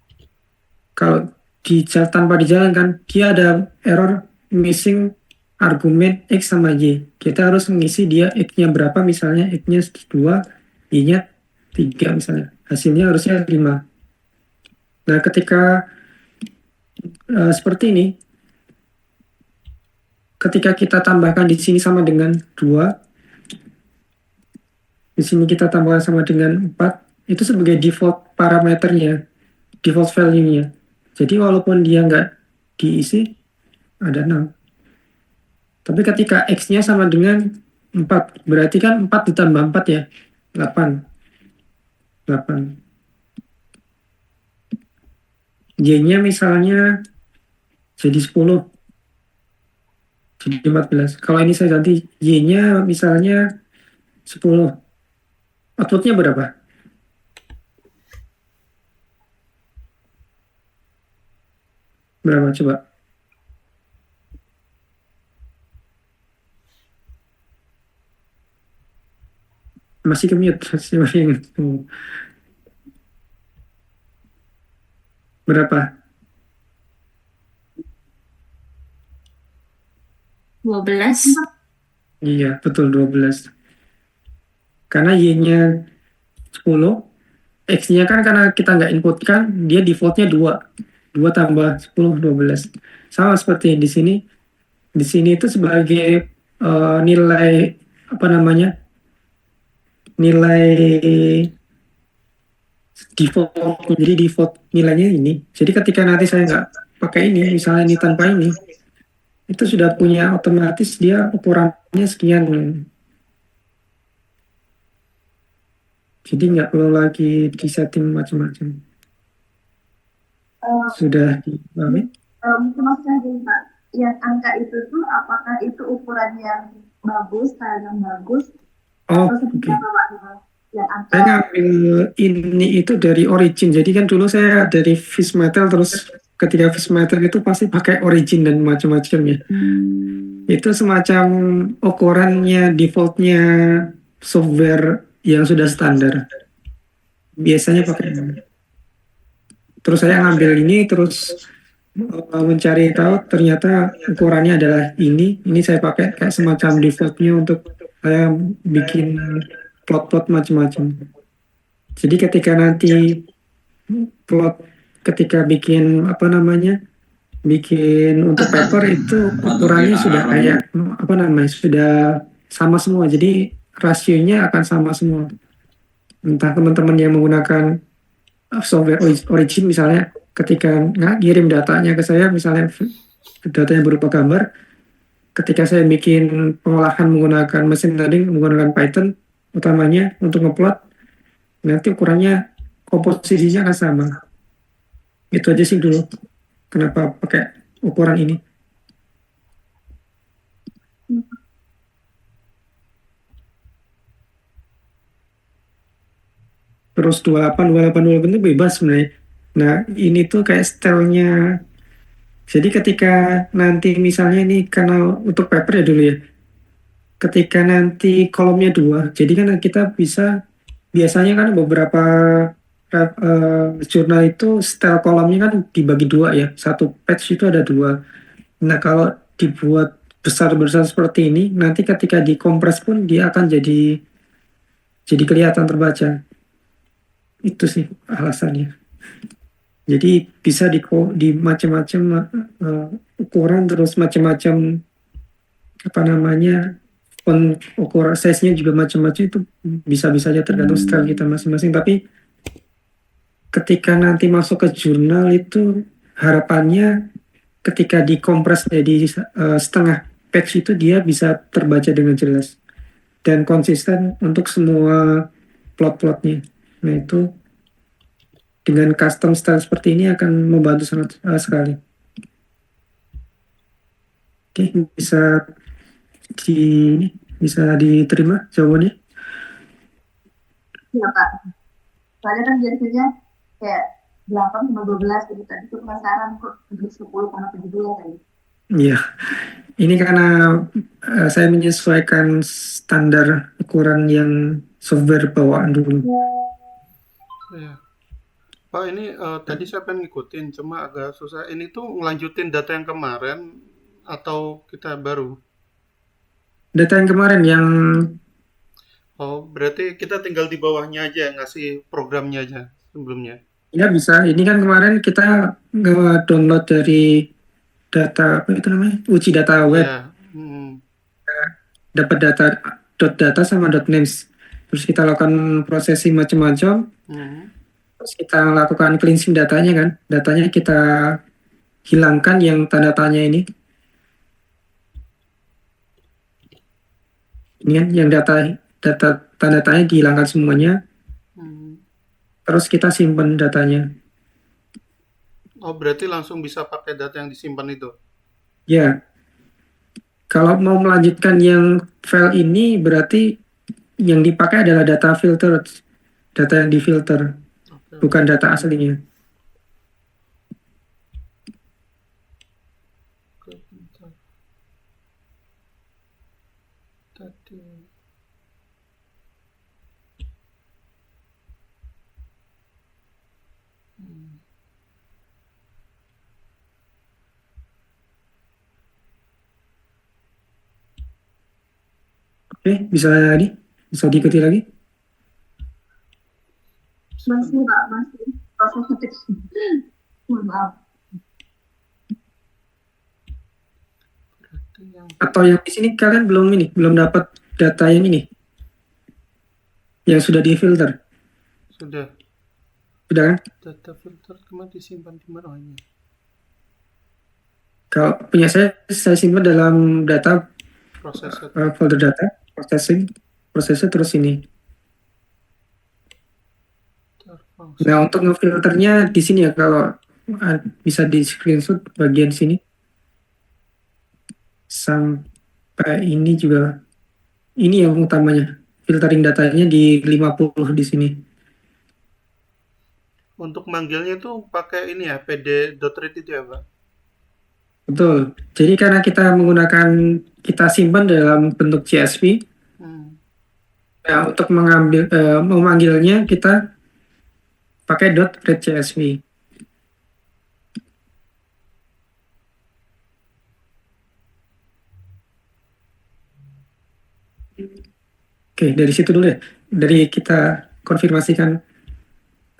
B: kalau tanpa dijalankan, dia ada error missing argumen x sama y. Kita harus mengisi dia x-nya berapa, misalnya x-nya 2, y-nya 3 misalnya. Hasilnya harusnya 5. Nah, ketika seperti ini, ketika kita tambahkan di sini sama dengan 2, di sini kita tambahkan sama dengan 4, itu sebagai default parameternya, default value-nya. Jadi walaupun dia nggak diisi, ada 6. Tapi ketika X-nya sama dengan 4, berarti kan 4 ditambah 4 ya, 8. 8. Y-nya misalnya jadi 10, jadi 14. Kalau ini saya ganti, Y-nya misalnya 10. Outputnya berapa? Berapa coba? Masih ke-mute. Berapa?
D: 12.
B: Iya, betul 12. Karena Y-nya 10, X-nya kan karena kita nggak inputkan, dia defaultnya 2. 2 tambah 10, 12. Sama seperti di sini. Di sini itu sebagai nilai, apa namanya, nilai default. Jadi default nilainya ini. Jadi ketika nanti saya nggak pakai ini, misalnya ini tanpa ini, itu sudah punya otomatis dia ukurannya sekian. Jadi nggak perlu lagi disetting macam-macam. Sudah dipahami?
C: Mungkin maksudnya gini Pak, yang angka itu tuh apakah itu ukuran yang bagus, style yang bagus,
B: Oh,
C: atau seperti
B: oke.
C: apa Pak? Yang angka
B: Saya ngambil ini itu dari origin. Jadi kan dulu saya dari Fishmetal, terus ketika Fishmetal itu pasti pakai origin dan macam-macam ya. Itu semacam ukurannya defaultnya software yang sudah standar. Biasanya pakai ini. Terus saya ngambil ini, terus mencari tahu ternyata ukurannya adalah ini. Ini saya pakai kayak semacam defaultnya untuk saya bikin plot-plot macam-macam. Jadi ketika nanti plot, ketika bikin apa namanya, bikin untuk paper itu ukurannya sudah kayak apa namanya, sudah sama semua. Jadi rasionya akan sama semua. Entah teman-teman yang menggunakan software origin misalnya, ketika nggak kirim datanya ke saya, misalnya datanya berupa gambar, ketika saya bikin pengolahan menggunakan mesin learning, menggunakan Python utamanya untuk ngeplot, nanti ukurannya komposisinya akan sama. Itu aja sih dulu kenapa pakai ukuran ini. Terus 28 itu bebas sebenarnya. Nah, ini tuh kayak stylenya. Jadi ketika nanti misalnya ini karena untuk paper ya dulu ya. Ketika nanti kolomnya 2, jadi kan kita bisa, biasanya kan beberapa jurnal itu style kolomnya kan dibagi 2 ya. Satu page itu ada 2. Nah, kalau dibuat besar-besar seperti ini, nanti ketika dikompres pun dia akan jadi kelihatan terbaca. Itu sih alasannya. Jadi bisa di macam-macam ukuran, terus macam-macam apa namanya, ukuran size-nya juga macam-macam, itu bisa-bisa aja tergantung style kita masing-masing. Tapi ketika nanti masuk ke jurnal itu harapannya ketika dikompres jadi setengah page itu dia bisa terbaca dengan jelas dan konsisten untuk semua plot-plotnya. Nah itu dengan custom style seperti ini akan membantu sangat sekali. Oke, di bisa diterima jawabannya?
C: Iya Pak. Soalnya kan biasanya kayak 8 sama 12 gitu tadi tuh penasaran kok jadi 10 sama 17 tadi.
B: Iya, ini karena saya menyesuaikan standar ukuran yang software bawaan dulu.
A: Ya. Pak, ini tadi saya pengen ngikutin, cuma agak susah. Ini tuh ngelanjutin data yang kemarin atau kita baru?
B: Data yang kemarin yang
A: Oh, berarti kita tinggal di bawahnya aja, ngasih programnya aja sebelumnya.
B: ya bisa, ini kan kemarin kita nge-download dari data apa itu namanya, uji data web,
A: Ya,
B: dapat data sama .names, terus kita lakukan processing macam-macam, terus kita lakukan cleansing datanya kan, datanya kita hilangkan yang tanda tanya ini kan yang data tanda tanya dihilangkan semuanya, terus kita simpan datanya.
A: Oh, berarti langsung bisa pakai data yang disimpan itu.
B: Ya, kalau mau melanjutkan yang file ini berarti yang dipakai adalah data filter, data yang difilter,
A: Oke,
B: bukan data aslinya.
A: oke, bentar. Tadi.
B: Oke, bisa diikuti lagi.
C: Masih Pak, masih proses ketik. Mohon maaf.
A: Berarti yang
B: Atau yang di sini kalian belum dapat data yang ini, yang sudah difilter,
A: sudah
B: sudah kan?
A: data filter kemarin disimpan di mana? Oh, ini.
B: Kalau punya saya simpan dalam data
A: Proses
B: folder data, prosesnya terus ini. Nah, untuk ngefilternya di sini ya, kalau bisa di screenshot bagian sini. Sampai ini juga, ini yang utamanya. Filtering datanya di 50 di sini.
A: Untuk manggilnya tuh pakai ini ya, pd.read itu ya, Pak?
B: Betul. Jadi karena kita simpan dalam bentuk CSV, nah untuk memanggilnya kita pakai .read CSV. Oke, dari situ dulu ya. Dari kita konfirmasikan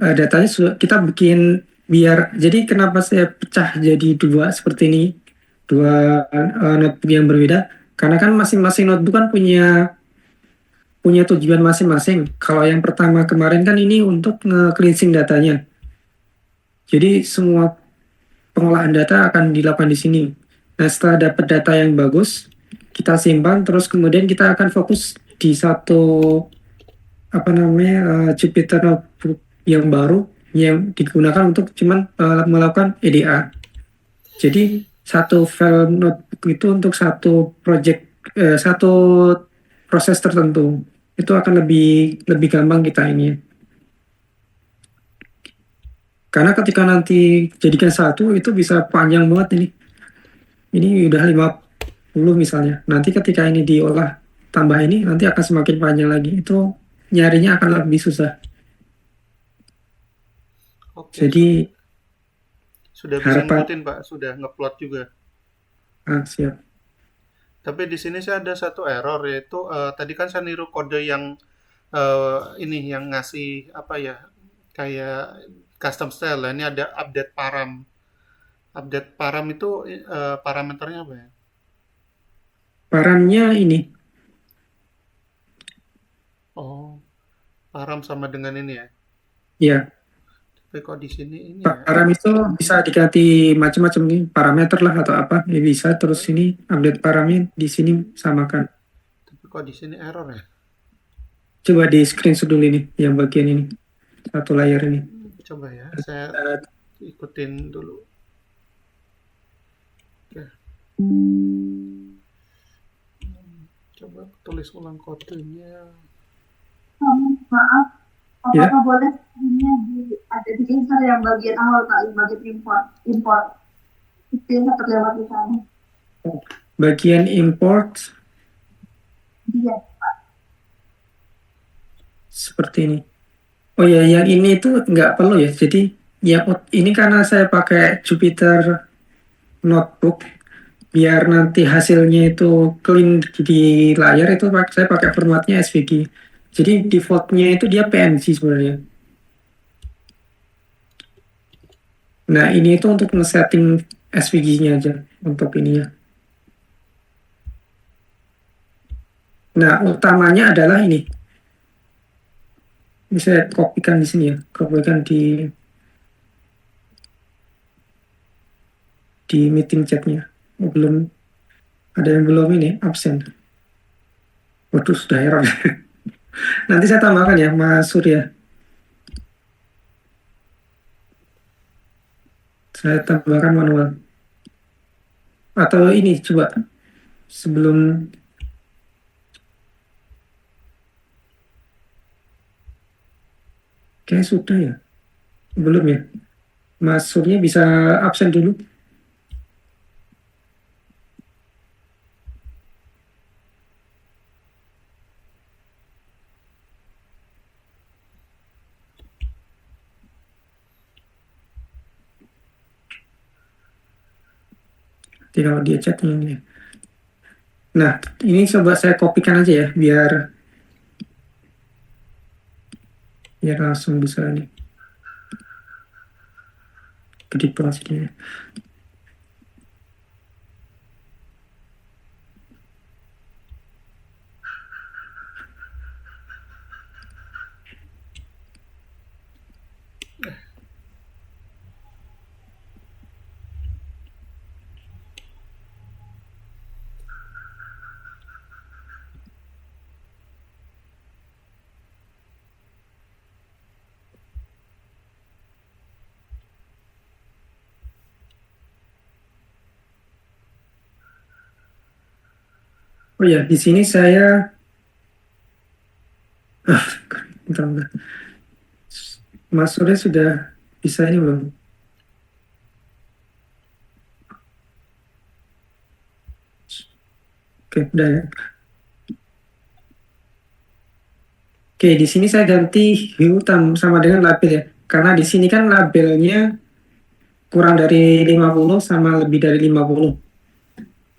B: datanya, kita bikin jadi kenapa saya pecah jadi dua seperti ini, dua notebook yang berbeda, karena kan masing-masing notebook kan punya tujuan masing-masing. Kalau yang pertama kemarin kan ini untuk nge-cleansing datanya. Jadi semua pengolahan data akan dilakukan di sini. Nah, setelah dapat data yang bagus, kita simpan, terus kemudian kita akan fokus di satu apa namanya Jupyter Notebook yang baru yang digunakan untuk cuman melakukan EDA. Jadi satu file notebook itu untuk satu project, satu proses tertentu. Itu akan lebih gampang kita ini. Karena ketika nanti jadikan satu itu bisa panjang banget ini. Ini udah 50 misalnya. Nanti ketika ini diolah tambah ini nanti akan semakin panjang lagi. Itu nyarinya akan lebih susah.
A: Oke,
B: Jadi
A: sudah bisa
B: harapan
A: ngikutin, Pak, sudah ngeplot juga.
B: siap.
A: Tapi di sini sih ada satu error yaitu tadi kan saya niru kode yang ini yang ngasih apa ya kayak custom style. Lah ini ada update param. Update param itu parameternya apa ya?
B: Paramnya ini,
A: Oh, param sama dengan ini ya.
B: ya,
A: Tapi kok di sini ini ya.
B: param itu bisa diganti macam-macam nih, parameter lah atau apa, ya bisa. Terus ini update paramnya di sini samakan.
A: Tapi kok di sini error ya?
B: Coba di screenshot dulu ini, yang bagian ini, satu layar ini.
A: Coba ya, saya
B: Eh,
A: ikutin dulu. Oke, coba tulis ulang kodenya.
C: Maaf,
B: ya,
C: apakah boleh ini ada di insert yang bagian awal Kak, yang bagian import, import itu yang terlewat di sana.
B: bagian import
C: Iya,
B: seperti ini. Oh ya, yang ini itu nggak perlu ya. Jadi yang ini karena saya pakai Jupyter Notebook, biar nanti hasilnya itu clean di layar itu saya pakai formatnya SVG. Jadi defaultnya itu dia PNG sebenarnya. Nah ini itu untuk nge-setting SVG-nya aja untuk ini ya. Nah utamanya adalah ini. Ini saya kopikan di sini ya. Kopikan di meeting chatnya. Oh, belum ada yang belum ini absen. Waduh sudah error. Nanti saya tambahkan ya Mas Surya. Saya tambahkan manual. Atau ini coba sebelum kayak sudah ya. Belum ya. Mas Surya bisa absen dulu. Jadi kalau dia chat ini. Nah, ini coba saya kopikan aja ya biar langsung bisa ini gede banget sini. Oh ya, di sini saya bentar, bentar. Mas Surya sudah bisa ini belum? Oke, udah ya. Oke, di sini saya ganti hue sama dengan label ya. Karena di sini kan labelnya kurang dari 50 sama lebih dari 50.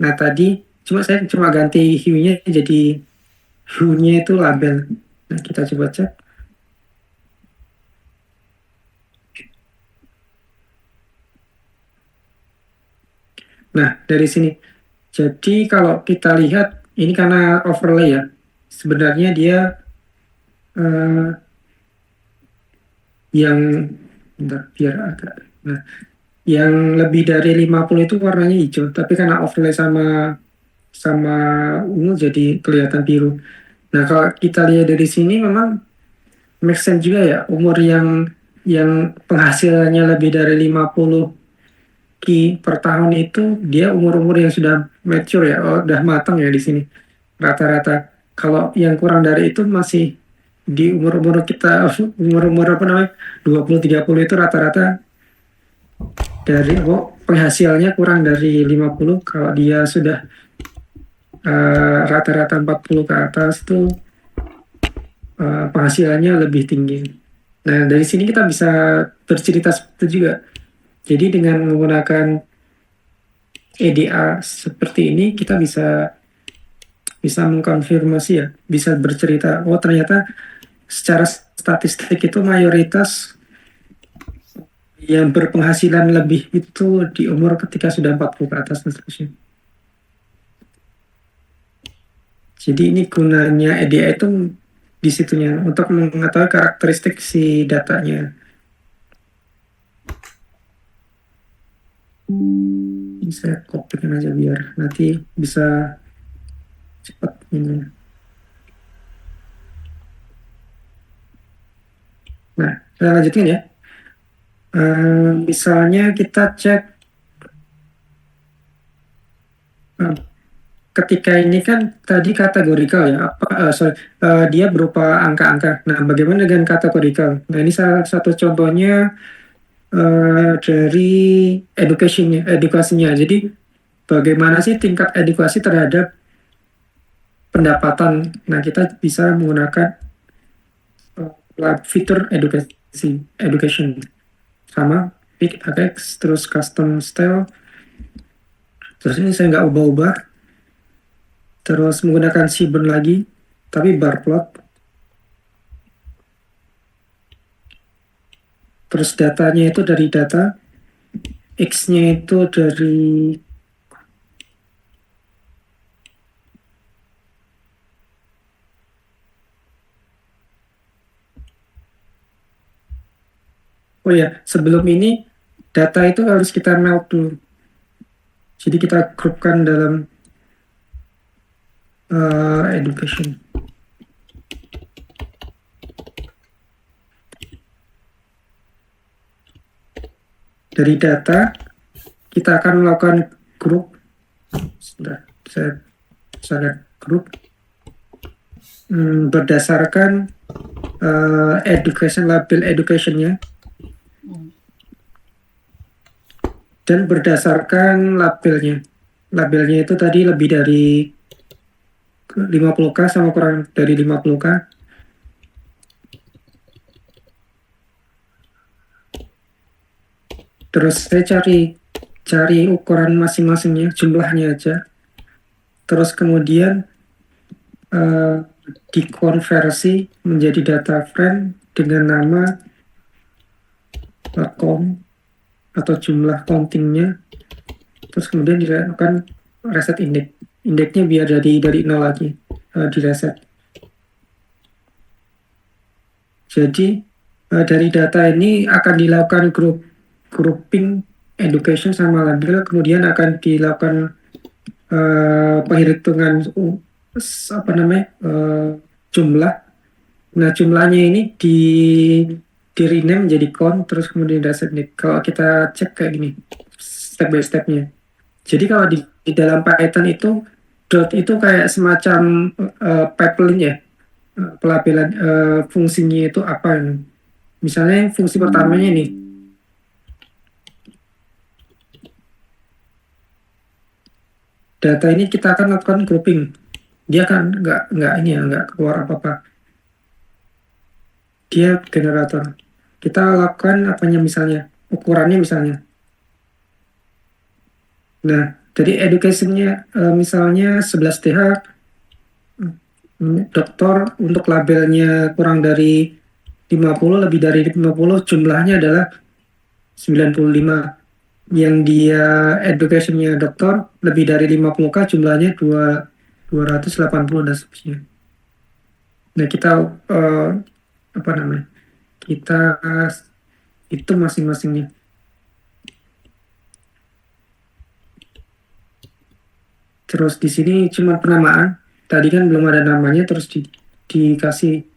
B: Nah, tadi saya cuma ganti hue-nya jadi hue-nya itu label. Nah, kita coba cek. Nah, dari sini. Jadi kalau kita lihat ini karena overlay ya. Sebenarnya dia eh, yang bentar, biar agak. Nah, yang lebih dari 50 itu warnanya hijau, tapi karena overlay sama sama ungu jadi kelihatan biru. Nah, kalau kita lihat dari sini memang make sense juga ya, umur yang penghasilannya lebih dari 50 ki per tahun itu dia umur-umur yang sudah mature ya, oh, udah matang ya di sini rata-rata. Kalau yang kurang dari itu masih di umur-umur kita umur-umur apa namanya 20-30 itu rata-rata dari penghasilnya kurang dari 50. Kalau dia sudah rata-rata 40 ke atas itu penghasilannya lebih tinggi. Nah, dari sini kita bisa bercerita seperti itu juga. Jadi dengan menggunakan EDA seperti ini kita bisa bisa mengkonfirmasi ya, bisa bercerita, oh ternyata secara statistik itu mayoritas yang berpenghasilan lebih itu di umur ketika sudah 40 ke atas dan seterusnya. Jadi ini gunanya EDA itu di situnya untuk mengetahui karakteristik si datanya. Ini saya kopikan aja biar nanti bisa cepat ini. Nah, saya lanjutin ya. Misalnya kita cek eh, ketika ini kan tadi kategorikal ya, dia berupa angka-angka. Nah, bagaimana dengan kategorikal? Nah, ini salah satu contohnya dari edukasinya. Jadi, bagaimana sih tingkat edukasi terhadap pendapatan? Nah, kita bisa menggunakan fitur education sama pick apex, terus custom style. Terus ini saya nggak ubah-ubah. Terus menggunakan Seaborn lagi, tapi bar plot. Terus datanya itu dari data, X-nya itu dari oh ya, sebelum ini data itu harus kita melt dulu. Jadi kita grupkan dalam education. Dari data kita akan melakukan grup. Sudah, saya grup berdasarkan education label educationnya dan berdasarkan labelnya. Labelnya itu tadi lebih dari 50K sama kurang dari 50K. Terus saya cari ukuran masing-masingnya, jumlahnya aja. Terus kemudian dikonversi menjadi data frame dengan nama count atau jumlah countingnya. Terus kemudian dilakukan reset index. Indeksnya biar dari 0 lagi direset. Jadi dari data ini akan dilakukan grouping education sama label, kemudian akan dilakukan penghitungan jumlah. Nah, jumlahnya ini di rename menjadi count, terus kemudian reset index. Kalau kita cek kayak gini step by stepnya. Jadi kalau di dalam Python itu dot itu kayak semacam pipeline ya, pelabelan fungsinya itu apa ini. Misalnya fungsi pertamanya ini data ini kita akan lakukan grouping. Dia kan nggak ini ya, nggak keluar apa-apa. Dia generator. Kita lakukan apanya misalnya, ukurannya misalnya. Nah, jadi educationnya misalnya 11 TH, dokter untuk labelnya kurang dari 50, lebih dari 50, jumlahnya adalah 95. Yang dia educationnya dokter, lebih dari 50K, jumlahnya 280 dan seterusnya. Nah, kita apa namanya? Kita itu masing-masingnya. Terus di sini cuma penamaan. Tadi kan belum ada namanya, terus dikasih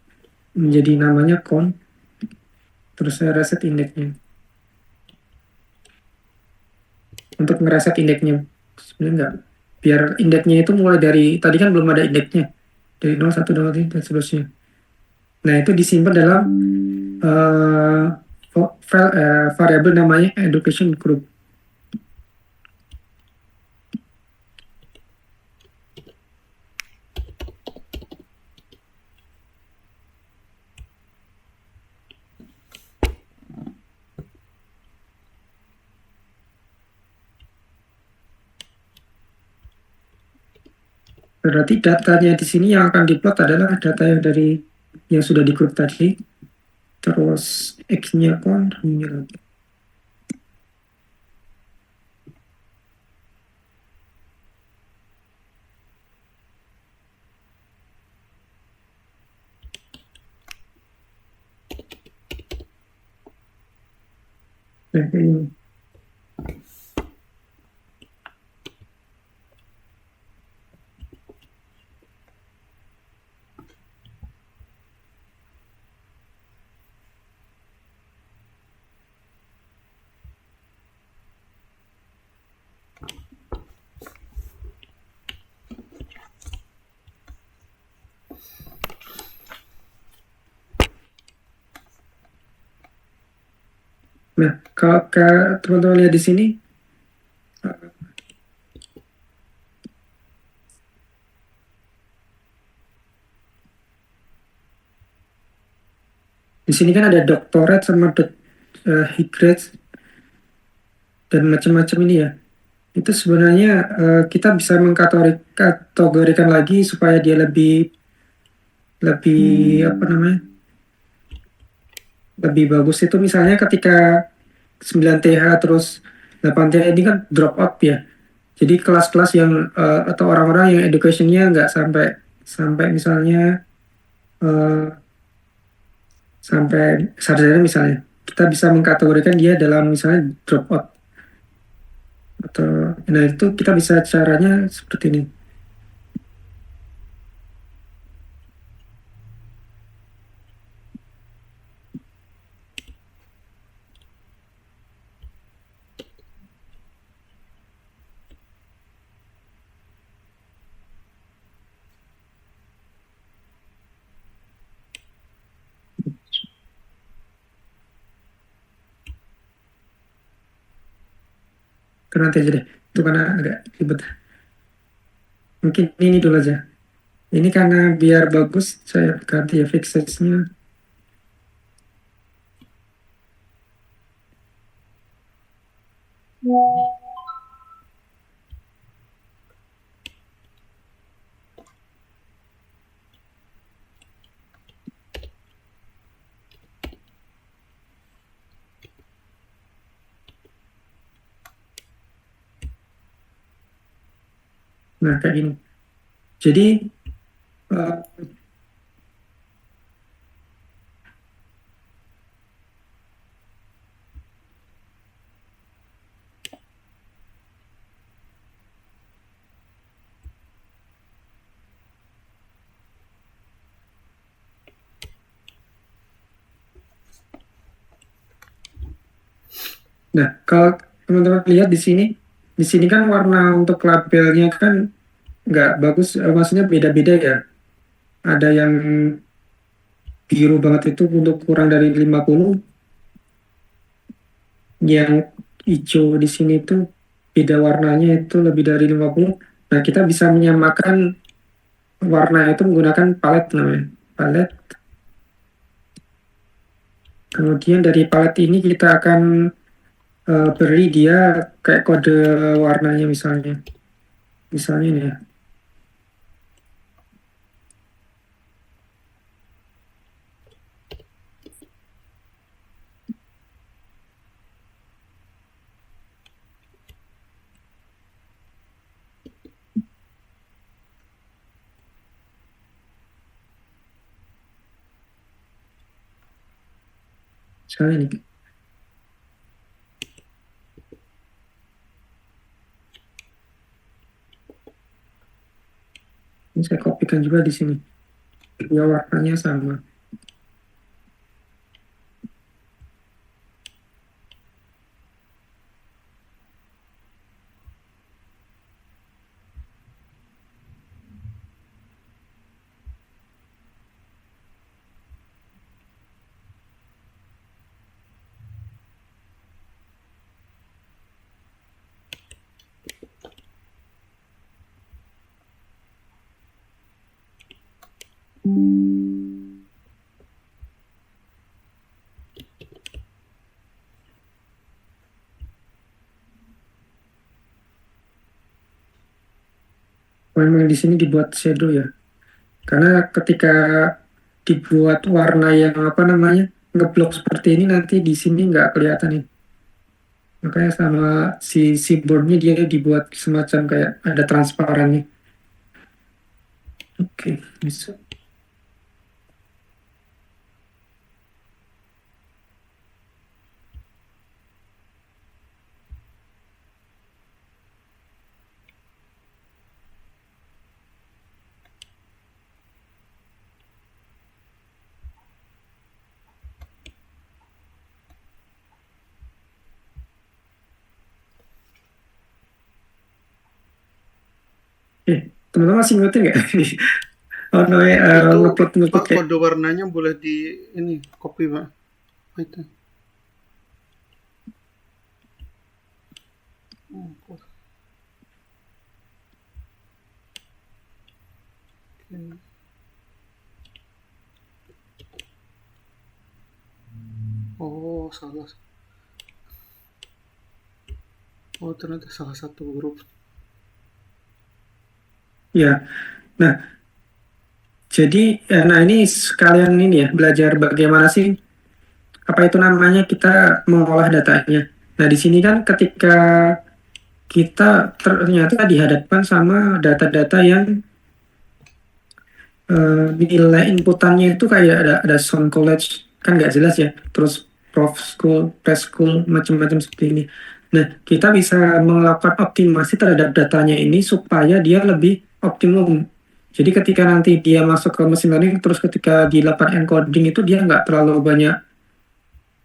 B: menjadi namanya count. Terus saya reset indeksnya. Untuk ngereset indeksnya, sebenarnya enggak. Biar indeksnya itu mulai dari, tadi kan belum ada indeksnya. Dari 01, 03, dan seterusnya. Nah, itu disimpan dalam variabel namanya education group. Berarti datanya di sini yang akan diplot adalah data yang dari yang sudah di grup tadi, terus X-nya kon, Y-nya lagi. Kayak ini. Nah, kalau teman-teman lihat di sini, di sini kan ada doktorat sama Higreads dan macam-macam ini ya. Itu sebenarnya kita bisa mengkategorikan lagi supaya dia lebih lebih apa namanya? Lebih bagus itu misalnya ketika 9TH terus 8TH ini kan drop out ya. Jadi kelas-kelas yang atau orang-orang yang educationnya nggak sampai sampai misalnya eh, sampai sarjana misalnya, kita bisa mengkategorikan dia dalam misalnya drop out atau nah itu kita bisa caranya seperti ini. Itu nanti aja deh. Itu karena agak ribet. Mungkin ini dulu aja. Ini karena biar bagus saya ganti ya fixes-nya. Nah kayak gini. Jadi eh, nah kalau teman-teman lihat di sini kan warna untuk labelnya kan nggak bagus, maksudnya beda-beda ya. Ada yang biru banget itu untuk kurang dari 50, yang hijau di sini tuh beda warnanya itu lebih dari 50. Nah, kita bisa menyamakan warna itu menggunakan palet namanya. Palet. Kemudian dari palet ini kita akan beri dia kayak kode warnanya misalnya. Misalnya ini ya. Misalnya ini. Ini saya kopikan juga di sini. Dia warnanya sama. memang di sini dibuat shadow ya. Karena ketika dibuat warna yang apa namanya ngeblok seperti ini nanti di sini nggak kelihatan nih. Makanya sama si boardnya dia dibuat semacam kayak ada transparannya. Oke, bisa. Teman-teman masih ngikutin nggak? Oh no,
A: Itu
B: ngupload
A: Pak
B: kayak
A: kode warnanya boleh di ini copy Pak. Itu. Oh, oke. Oh, salah. Oh, ternyata salah satu grup.
B: ya. Nah, jadi nah ini sekalian ini ya belajar bagaimana sih apa itu namanya kita mengolah datanya. Nah, di sini kan ketika kita ternyata dihadapkan sama data-data yang nilai inputannya itu kayak ada sound college kan nggak jelas ya, terus prof school, preschool macam-macam seperti ini. Nah, kita bisa melakukan optimasi terhadap datanya ini supaya dia lebih optimum. Jadi ketika nanti dia masuk ke mesin learning, terus ketika dilakukan encoding itu dia nggak terlalu banyak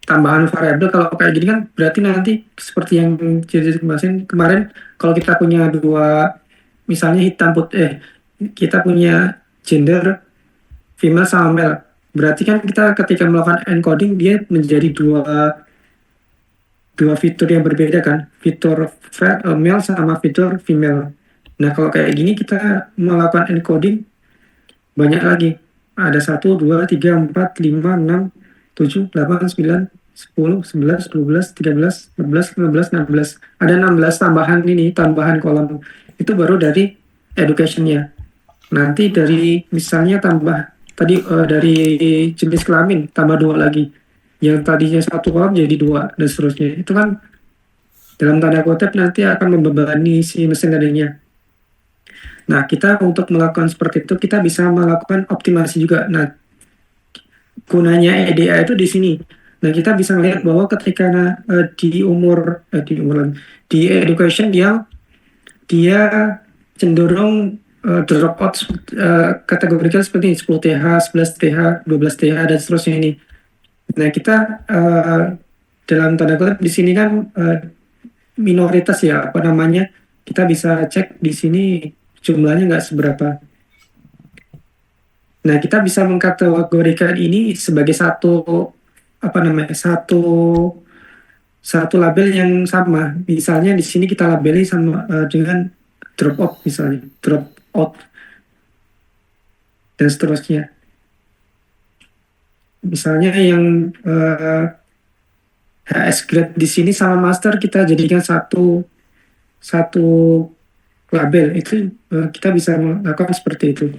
B: tambahan variabel. Kalau kayak gini kan berarti nanti seperti yang jadi kemarin kemarin kalau kita punya dua misalnya hitam putih kita punya gender female sama male. Berarti kan kita ketika melakukan encoding dia menjadi dua dua fitur yang berbeda kan, fitur male sama fitur female. Nah kalau kayak gini kita melakukan encoding banyak lagi. Ada satu, dua, tiga, empat, lima, enam, tujuh, delapan, sembilan, 10, 11, 12, 13, 14, 15, 16. Ada 16 tambahan ini, tambahan kolom. Itu baru dari education-nya. Nanti dari misalnya tambah tadi dari jenis kelamin tambah dua lagi. Yang tadinya satu kolom jadi dua dan seterusnya. Itu kan dalam tanda kutip nanti akan membebani si mesin learning-nya. Nah, kita untuk melakukan seperti itu kita bisa melakukan optimasi juga. Nah, gunanya EDA itu di sini. Nah, kita bisa melihat bahwa ketika di education dia cenderung drop out kategorikan seperti ini, 10 TH, 11 TH, 12 TH dan seterusnya ini. Nah, kita dalam tanda kutip di sini kan minoritas ya apa namanya? Kita bisa cek di sini jumlahnya nggak seberapa. Nah, kita bisa mengkategorikan ini sebagai satu apa namanya? Satu label yang sama. Misalnya di sini kita labeli sama dengan drop out misalnya, drop out dan seterusnya. Misalnya yang HS grade di sini sama master kita jadikan satu satu label itu kita bisa melakukan seperti itu.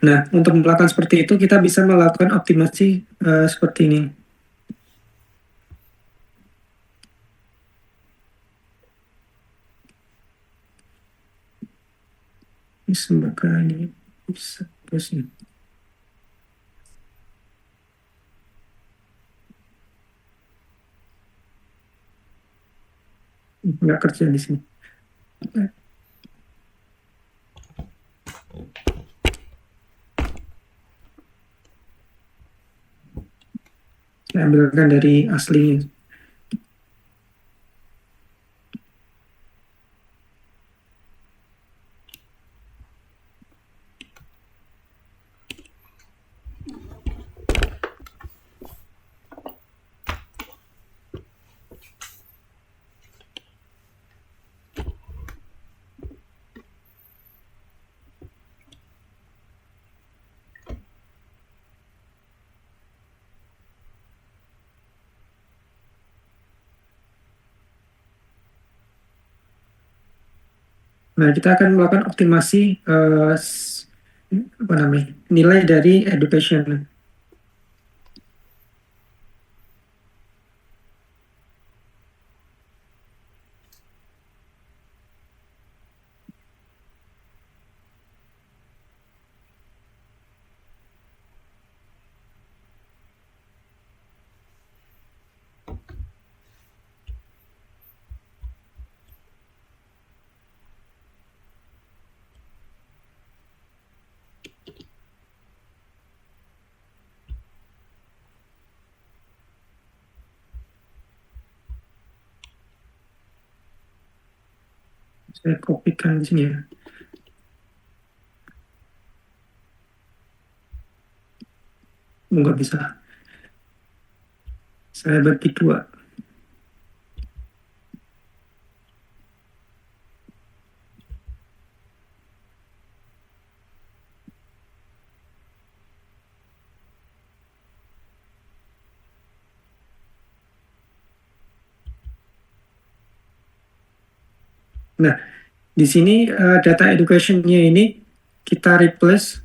B: Nah, untuk melakukan seperti itu kita bisa melakukan optimasi seperti ini. Semoga ini bisa terus nih. Nggak kerja di sini. Saya ambilkan dari aslinya. Nah, kita akan melakukan optimasi apa namanya nilai dari education. Saya kopikan di sini ya. Nggak bisa. Saya bagi dua. Nah, di sini data education-nya ini kita replace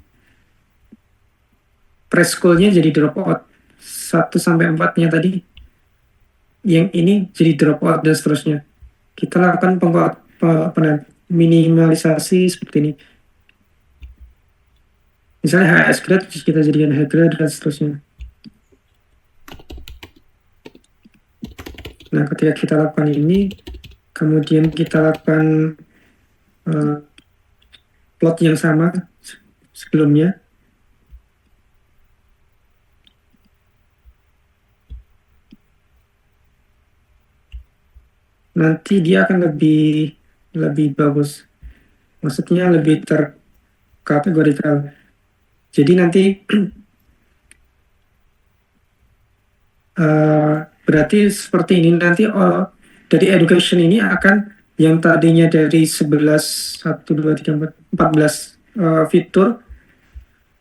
B: preschool-nya jadi dropout 1 sampai 4-nya tadi. Yang ini jadi dropout dan seterusnya. Kita lakukan minimalisasi seperti ini. Misalnya HS grade kita jadikan high grade dan seterusnya. Nah, ketika kita lakukan ini, kemudian kita lakukan plot yang sama sebelumnya. Nanti dia akan lebih bagus. Maksudnya lebih terkategorical. Jadi nanti berarti seperti ini nanti dari education ini akan yang tadinya dari 11 1 2 3 4 14 fitur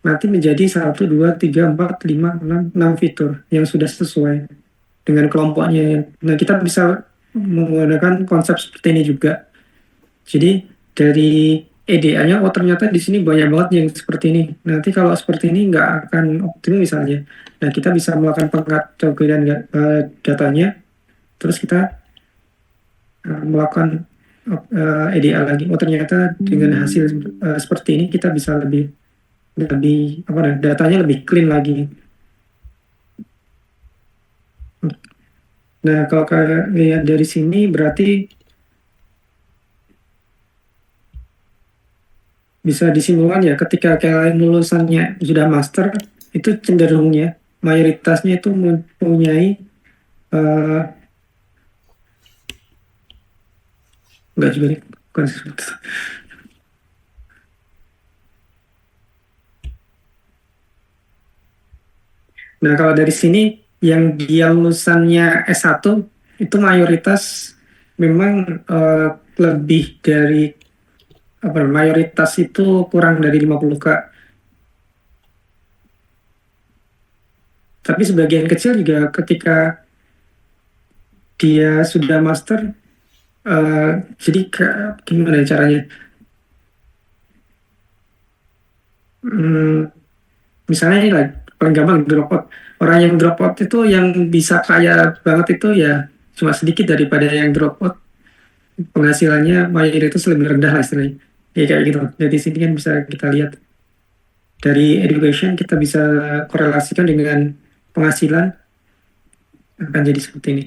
B: nanti menjadi 1 2 3 4 5 6 fitur yang sudah sesuai dengan kelompoknya. Nah, kita bisa menggunakan konsep seperti ini juga. Jadi dari EDA-nya, oh ternyata di sini banyak banget yang seperti ini. Nanti kalau seperti ini nggak akan optimal misalnya. Nah, kita bisa melakukan pengkategorian datanya, terus kita melakukan EDA lagi. Oh ternyata dengan hasil seperti ini kita bisa lebih datanya lebih clean lagi. Nah, kalau kalian lihat dari sini berarti bisa disimpulkan ya ketika kalian lulusannya sudah master itu cenderungnya mayoritasnya itu mempunyai enggak juga nih bukan seperti itu. Nah, kalau dari sini yang dia lulusannya S1 itu mayoritas memang lebih dari mayoritas itu kurang dari 50K. Tapi sebagian kecil juga ketika dia sudah master, jadi gimana caranya? Misalnya ini lah, paling gampang dropout. Orang yang dropout itu yang bisa kaya banget itu ya cuma sedikit daripada yang dropout. Penghasilannya mayoritas lebih rendah lah istilahnya. Ya kayak gitu. Jadi sini kan bisa kita lihat dari education kita bisa korelasikan dengan penghasilan akan jadi seperti ini.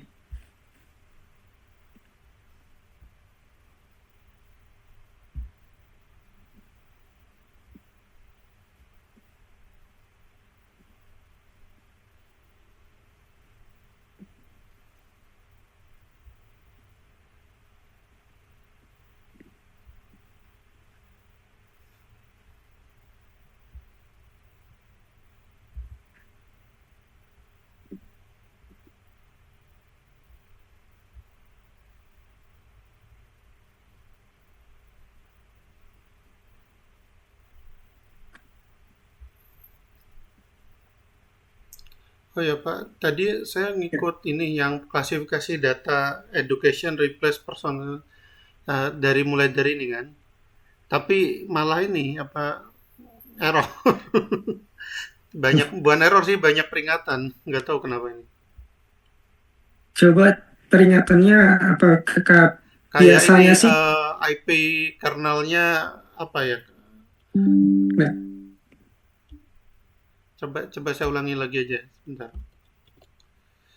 A: Oh ya Pak, tadi saya ngikut ini yang klasifikasi data education replace personal dari mulai dari ini kan. Tapi malah ini apa error. Banyak bukan error sih, banyak peringatan. Nggak tahu kenapa ini.
B: Coba peringatannya apa
A: Kayak ini
B: biasanya sih.
A: IP kernelnya apa ya?
B: Nah,
A: Coba coba saya ulangi lagi aja sebentar.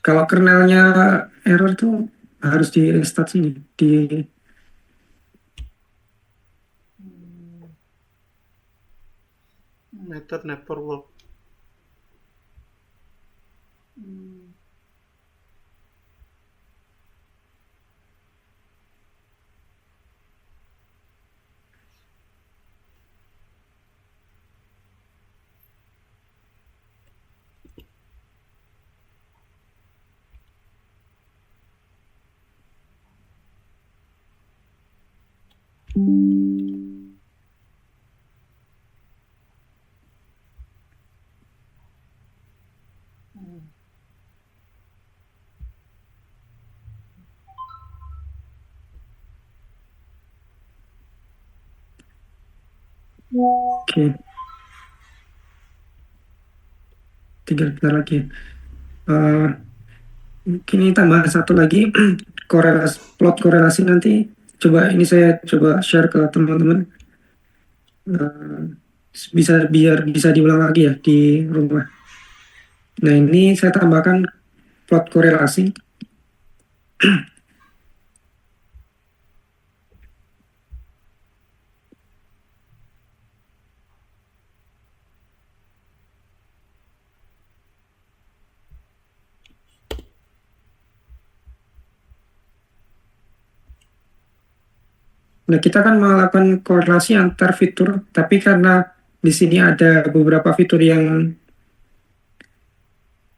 B: kalau kernelnya error tuh harus di restart sini di
A: Method never work.
B: oke, tinggal bentar lagi. Eh, Kini tambah satu lagi plot korelasi nanti. Coba ini saya coba share ke teman-teman. Eh, biar bisa diulang lagi ya di rumah. Nah ini saya tambahkan plot korelasi. Nah kita kan melakukan korelasi antar fitur, tapi karena di sini ada beberapa fitur yang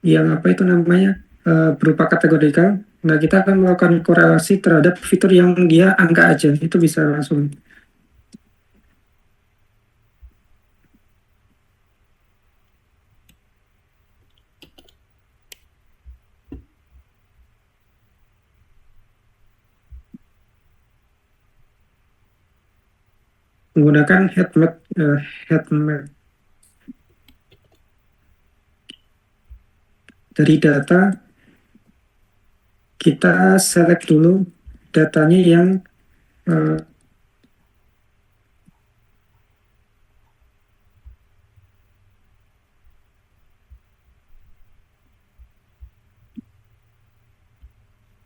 B: apa itu namanya berupa kategorikal. Nah kita akan melakukan korelasi terhadap fitur yang dia angka aja, itu bisa langsung menggunakan head map dari data. Kita select dulu datanya yang eh,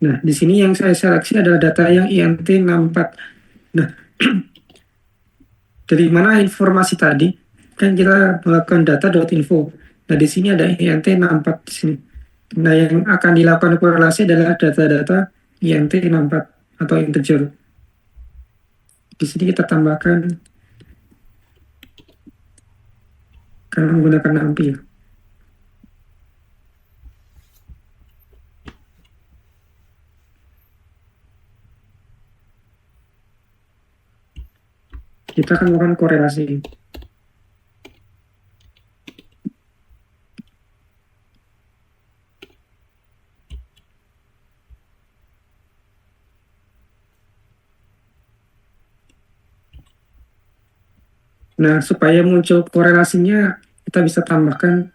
B: nah di sini yang saya seleksi adalah data yang INT64. Nah dari mana informasi tadi? Kan kita melakukan data.info. Nah di sini ada INT64 di sini. Nah yang akan dilakukan korelasi adalah data-data INT64 atau integer. Di sini kita tambahkan karena menggunakan NumPy ya. Kita akan melakukan korelasi. Nah, supaya muncul korelasinya, kita bisa tambahkan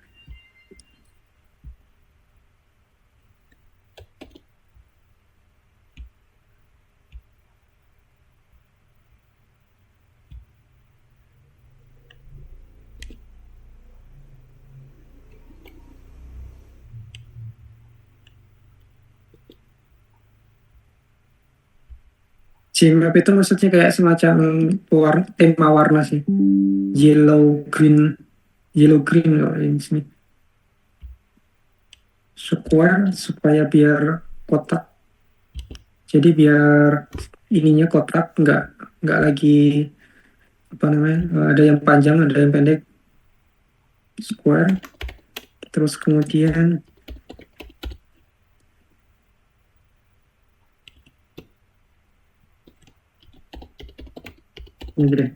B: Gmap itu maksudnya kayak semacam tema warna sih. Yellow green loh ini sini. Square supaya biar kotak. Jadi biar ininya kotak nggak lagi apa namanya ada yang panjang ada yang pendek. Square. Terus kemudian ini deh.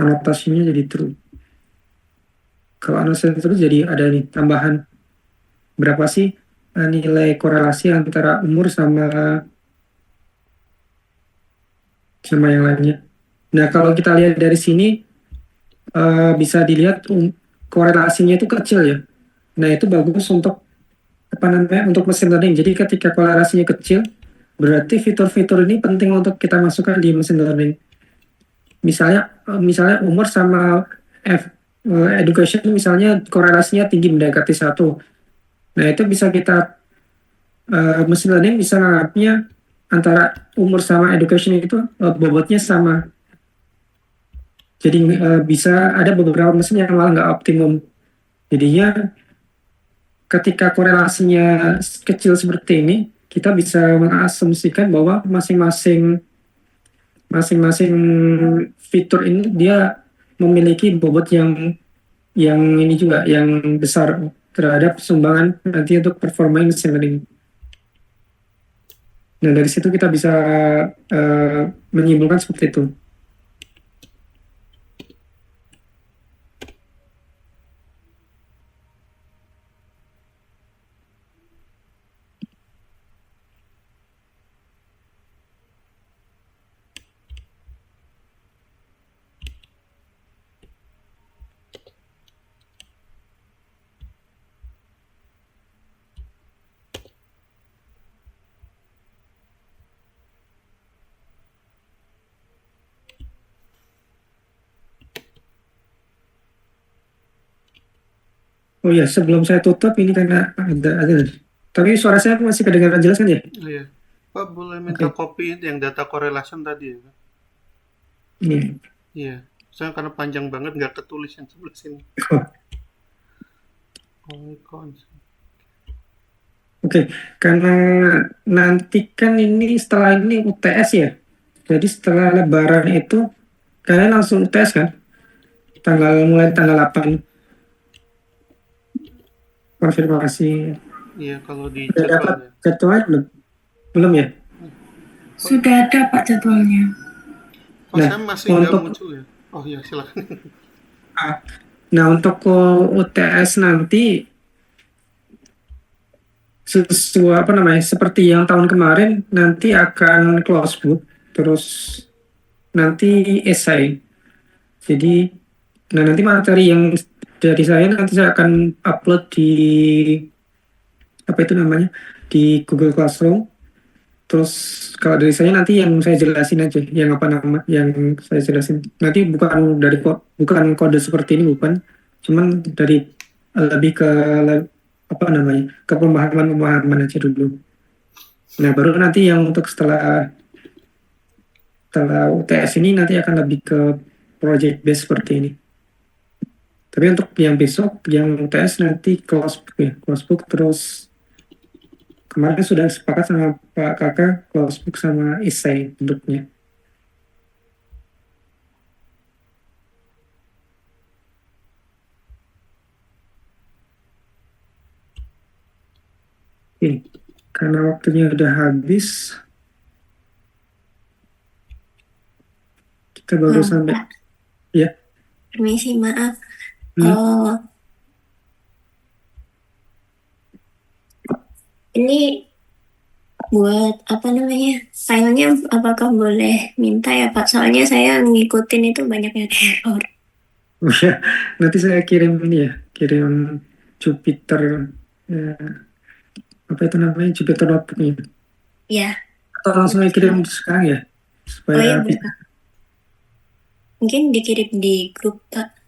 B: Anotasinya jadi true. Kalau anotasinya true jadi ada nih tambahan berapa sih nilai korelasi antara umur sama sama yang lainnya. Nah, kalau kita lihat dari sini bisa dilihat korelasinya itu kecil ya. Nah, itu bagus untuk apa namanya untuk mesin learning. Jadi ketika korelasinya kecil, berarti fitur-fitur ini penting untuk kita masukkan di mesin learning. Misalnya umur sama education misalnya korelasinya tinggi mendekati satu. Nah, itu bisa kita mesin learning bisa menganggapnya antara umur sama education itu bobotnya sama. Jadi bisa ada beberapa mesin yang malah nggak optimum. Jadinya ketika korelasinya kecil seperti ini, kita bisa mengasumsikan bahwa masing-masing fitur ini dia memiliki bobot yang ini juga yang besar terhadap sumbangan nanti untuk performa mesin learning. Nah, dari situ kita bisa menyimpulkan seperti itu. Oh ya, sebelum saya tutup ini karena ada. Tapi suara saya masih kedengaran jelas kan ya?
A: Oh iya. Pak boleh minta
B: Oke.
A: copy yang data correlation tadi ya?
B: Ini.
A: Iya. Soalnya karena panjang banget nggak ketulis yang sebelah sini.
B: Oh, oke, karena nanti kan ini setelah ini UTS ya. Jadi setelah Lebaran itu kalian langsung UTS kan? Mulai tanggal 8 konfirmasi.
A: Iya kalau di
B: Udah dapat
A: jadwalnya.
B: jadwalnya belum? Belum ya?
D: Sudah ada Pak jadwalnya.
A: Kok
B: Nah,
A: saya masih nggak
B: untuk
A: muncul ya? Oh iya silakan.
B: nah untuk UTS nanti sesuai apa namanya? Seperti yang tahun kemarin nanti akan close book terus nanti esai. Jadi nah nanti materi yang dari saya nanti saya akan upload di apa itu namanya? Di Google Classroom. Terus kalau dari saya nanti yang saya jelasin aja, yang apa nama, yang saya jelasin. Nanti bukan kode seperti ini bukan, cuman dari lebih ke apa namanya, ke pemahaman aja dulu. Nah baru nanti yang untuk setelah UTS ini nanti akan lebih ke project base seperti ini. Tapi untuk yang besok, yang UTS nanti close book ya, close book terus kemarin sudah sepakat sama Pak Kakak close book sama essay bentuknya. Oke, karena waktunya udah habis, kita baru sampai
D: Pak,
B: ya.
D: permisi maaf.
B: Hmm.
D: Oh, ini buat apa namanya? Filenya apakah boleh minta ya Pak? Soalnya saya ngikutin itu banyak yang error.
B: Oh ya, nanti saya kirim ini ya, kirim Jupyter, ya, apa itu namanya Jupyter notebooknya.
D: Ya,
B: Atau langsung saya kirim sekarang ya,
D: oh
B: supaya
D: iya
B: bisa.
D: Pak. Mungkin dikirim di grup Pak.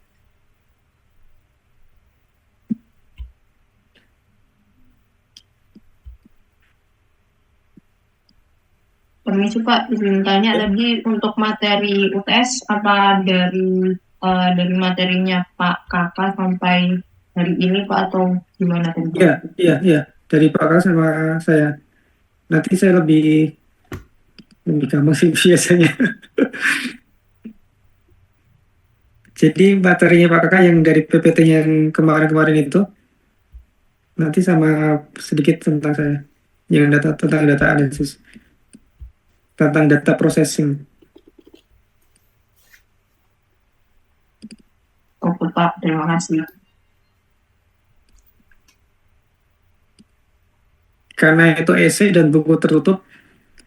E: Permisi Pak, izin tanya tadi untuk materi UTS apa dari materinya Pak Kakak sampai hari ini Pak atau gimana tadi Pak?
B: Iya, iya, iya, dari Pak Kakak sama saya. Nanti saya lebih gampang sih biasanya. Jadi materinya Pak Kakak yang dari PPT yang kemarin-kemarin itu, nanti sama sedikit tentang saya, yang tentang data analisis, tentang data processing.
E: Oke Pak, terima kasih.
B: Karena itu essay dan buku tertutup,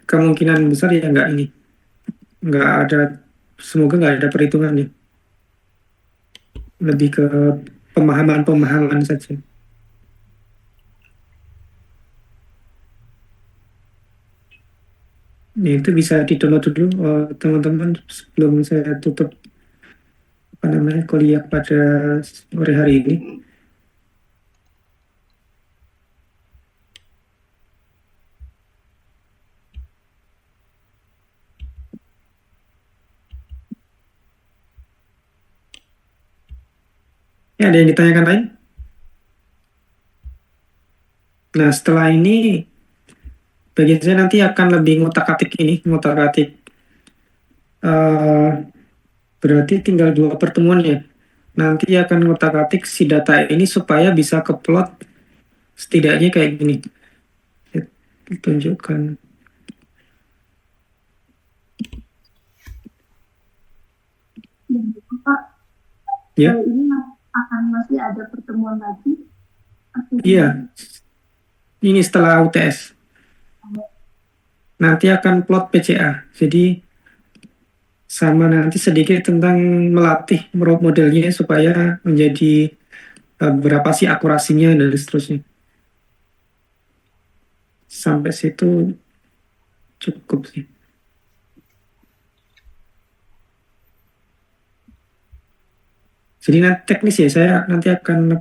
B: kemungkinan besar ya nggak ada, semoga nggak ada perhitungannya, lebih ke pemahaman saja. Ya, itu bisa di-download dulu teman-teman sebelum saya tutup kuliah pada sore hari ini. Ya, ada yang ditanyakan lain? Nah, setelah ini bagian saya nanti akan lebih ngotak-atik eh, berarti tinggal 2 pertemuan ya. Nanti akan ngotak-atik si data ini supaya bisa ke plot setidaknya kayak gini. Saya tunjukkan.
C: Dan Pak,
B: Ya,
C: ini akan masih ada pertemuan lagi? Atau
B: iya. Ini setelah UTS. Nanti akan plot PCA. Jadi sama nanti sedikit tentang melatih modelnya supaya menjadi berapa sih akurasinya dan seterusnya. Sampai situ cukup sih. Jadi nanti teknis ya, saya nanti akan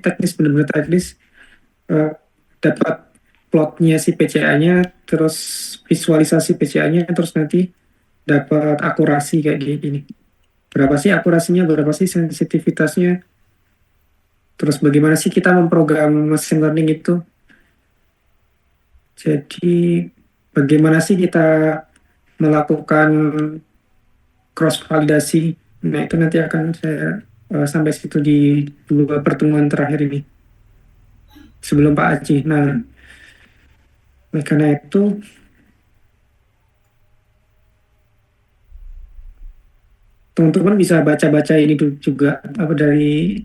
B: teknis, benar-benar teknis, eh, dapat plotnya si PCA-nya, terus visualisasi PCA-nya, terus nanti dapat akurasi kayak gini. Berapa sih akurasinya, berapa sih sensitivitasnya, terus bagaimana sih kita memprogram machine learning itu. Jadi bagaimana sih kita melakukan cross validasi. Nah, itu nanti akan saya sampai situ di 2 pertemuan terakhir ini sebelum Pak Aji. Nah, oleh karena itu teman-teman bisa baca-baca ini juga apa dari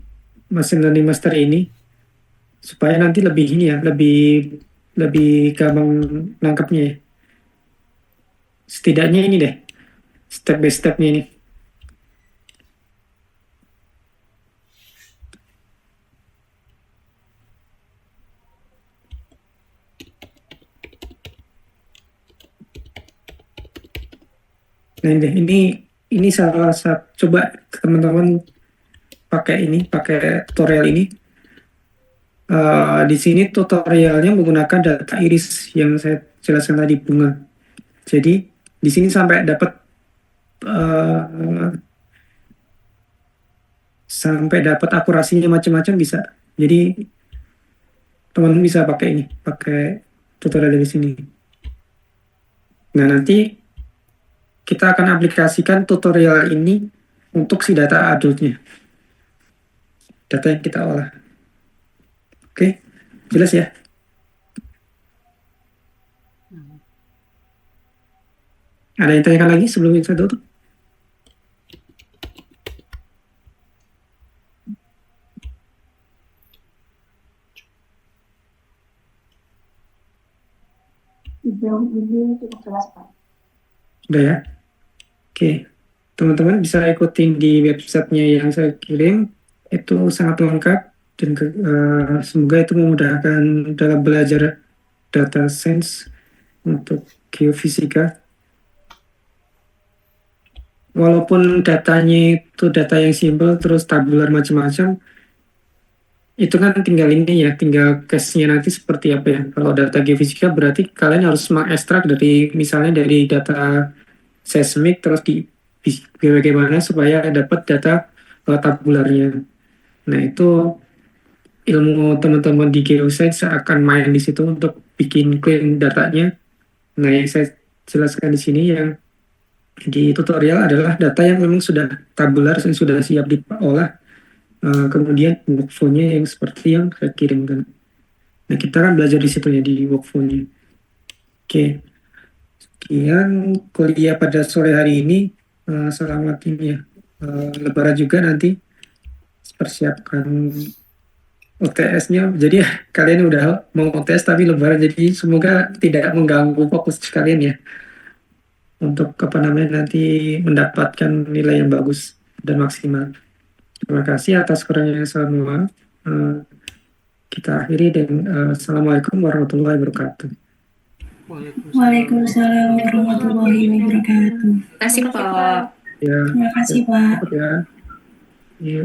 B: machine learning master ini supaya nanti lebih ini ya, lebih lebih gampang nangkepnya ya. Setidaknya ini deh, step by stepnya ini. Nah, ini salah satu, coba teman-teman pakai tutorial ini. Di sini tutorialnya menggunakan data iris yang saya jelaskan tadi, bunga. Jadi di sini sampai dapat akurasinya macam-macam bisa. Jadi teman-teman bisa pakai tutorial dari sini. Nah, nanti kita akan aplikasikan tutorial ini untuk si data adultnya, data yang kita olah. Oke, jelas ya? Ada yang tanyakan lagi sebelum kita tutup?
C: sejauh ini cukup jelas, Pak?
B: Udah ya? Oke, teman-teman bisa ikutin di websitenya yang saya kirim, itu sangat lengkap dan semoga itu memudahkan dalam belajar data science untuk geofisika. Walaupun datanya itu data yang simple terus tabular macam-macam, itu kan tinggal case-nya nanti seperti apa ya. Kalau data geofisika berarti kalian harus mengekstrak misalnya dari data seismik terus bagaimana supaya dapat data tabularnya. Nah, itu ilmu teman-teman di geoscience akan main di situ untuk bikin clean datanya. Nah, yang saya jelaskan di sini yang di tutorial adalah data yang memang sudah tabular yang sudah siap diolah. Kemudian workflow-nya yang seperti yang saya kirimkan. Nah, kita kan belajar di situ ya di workflow-nya. Oke, sekian kuliah pada sore hari ini. Selamat ini ya, Lebaran juga nanti. Persiapkan UTS-nya. Jadi kalian udah mau UTS tapi Lebaran, jadi semoga tidak mengganggu fokus kalian ya. untuk nanti mendapatkan nilai yang bagus dan maksimal. Terima kasih atas kurangnya semua. Kita akhiri dan Assalamualaikum warahmatullahi wabarakatuh.
F: Waalaikumsalam warahmatullahi wabarakatuh.
D: Terima kasih, Pak.
B: Ya,
F: Terima kasih, Pak.
B: ya. Iya.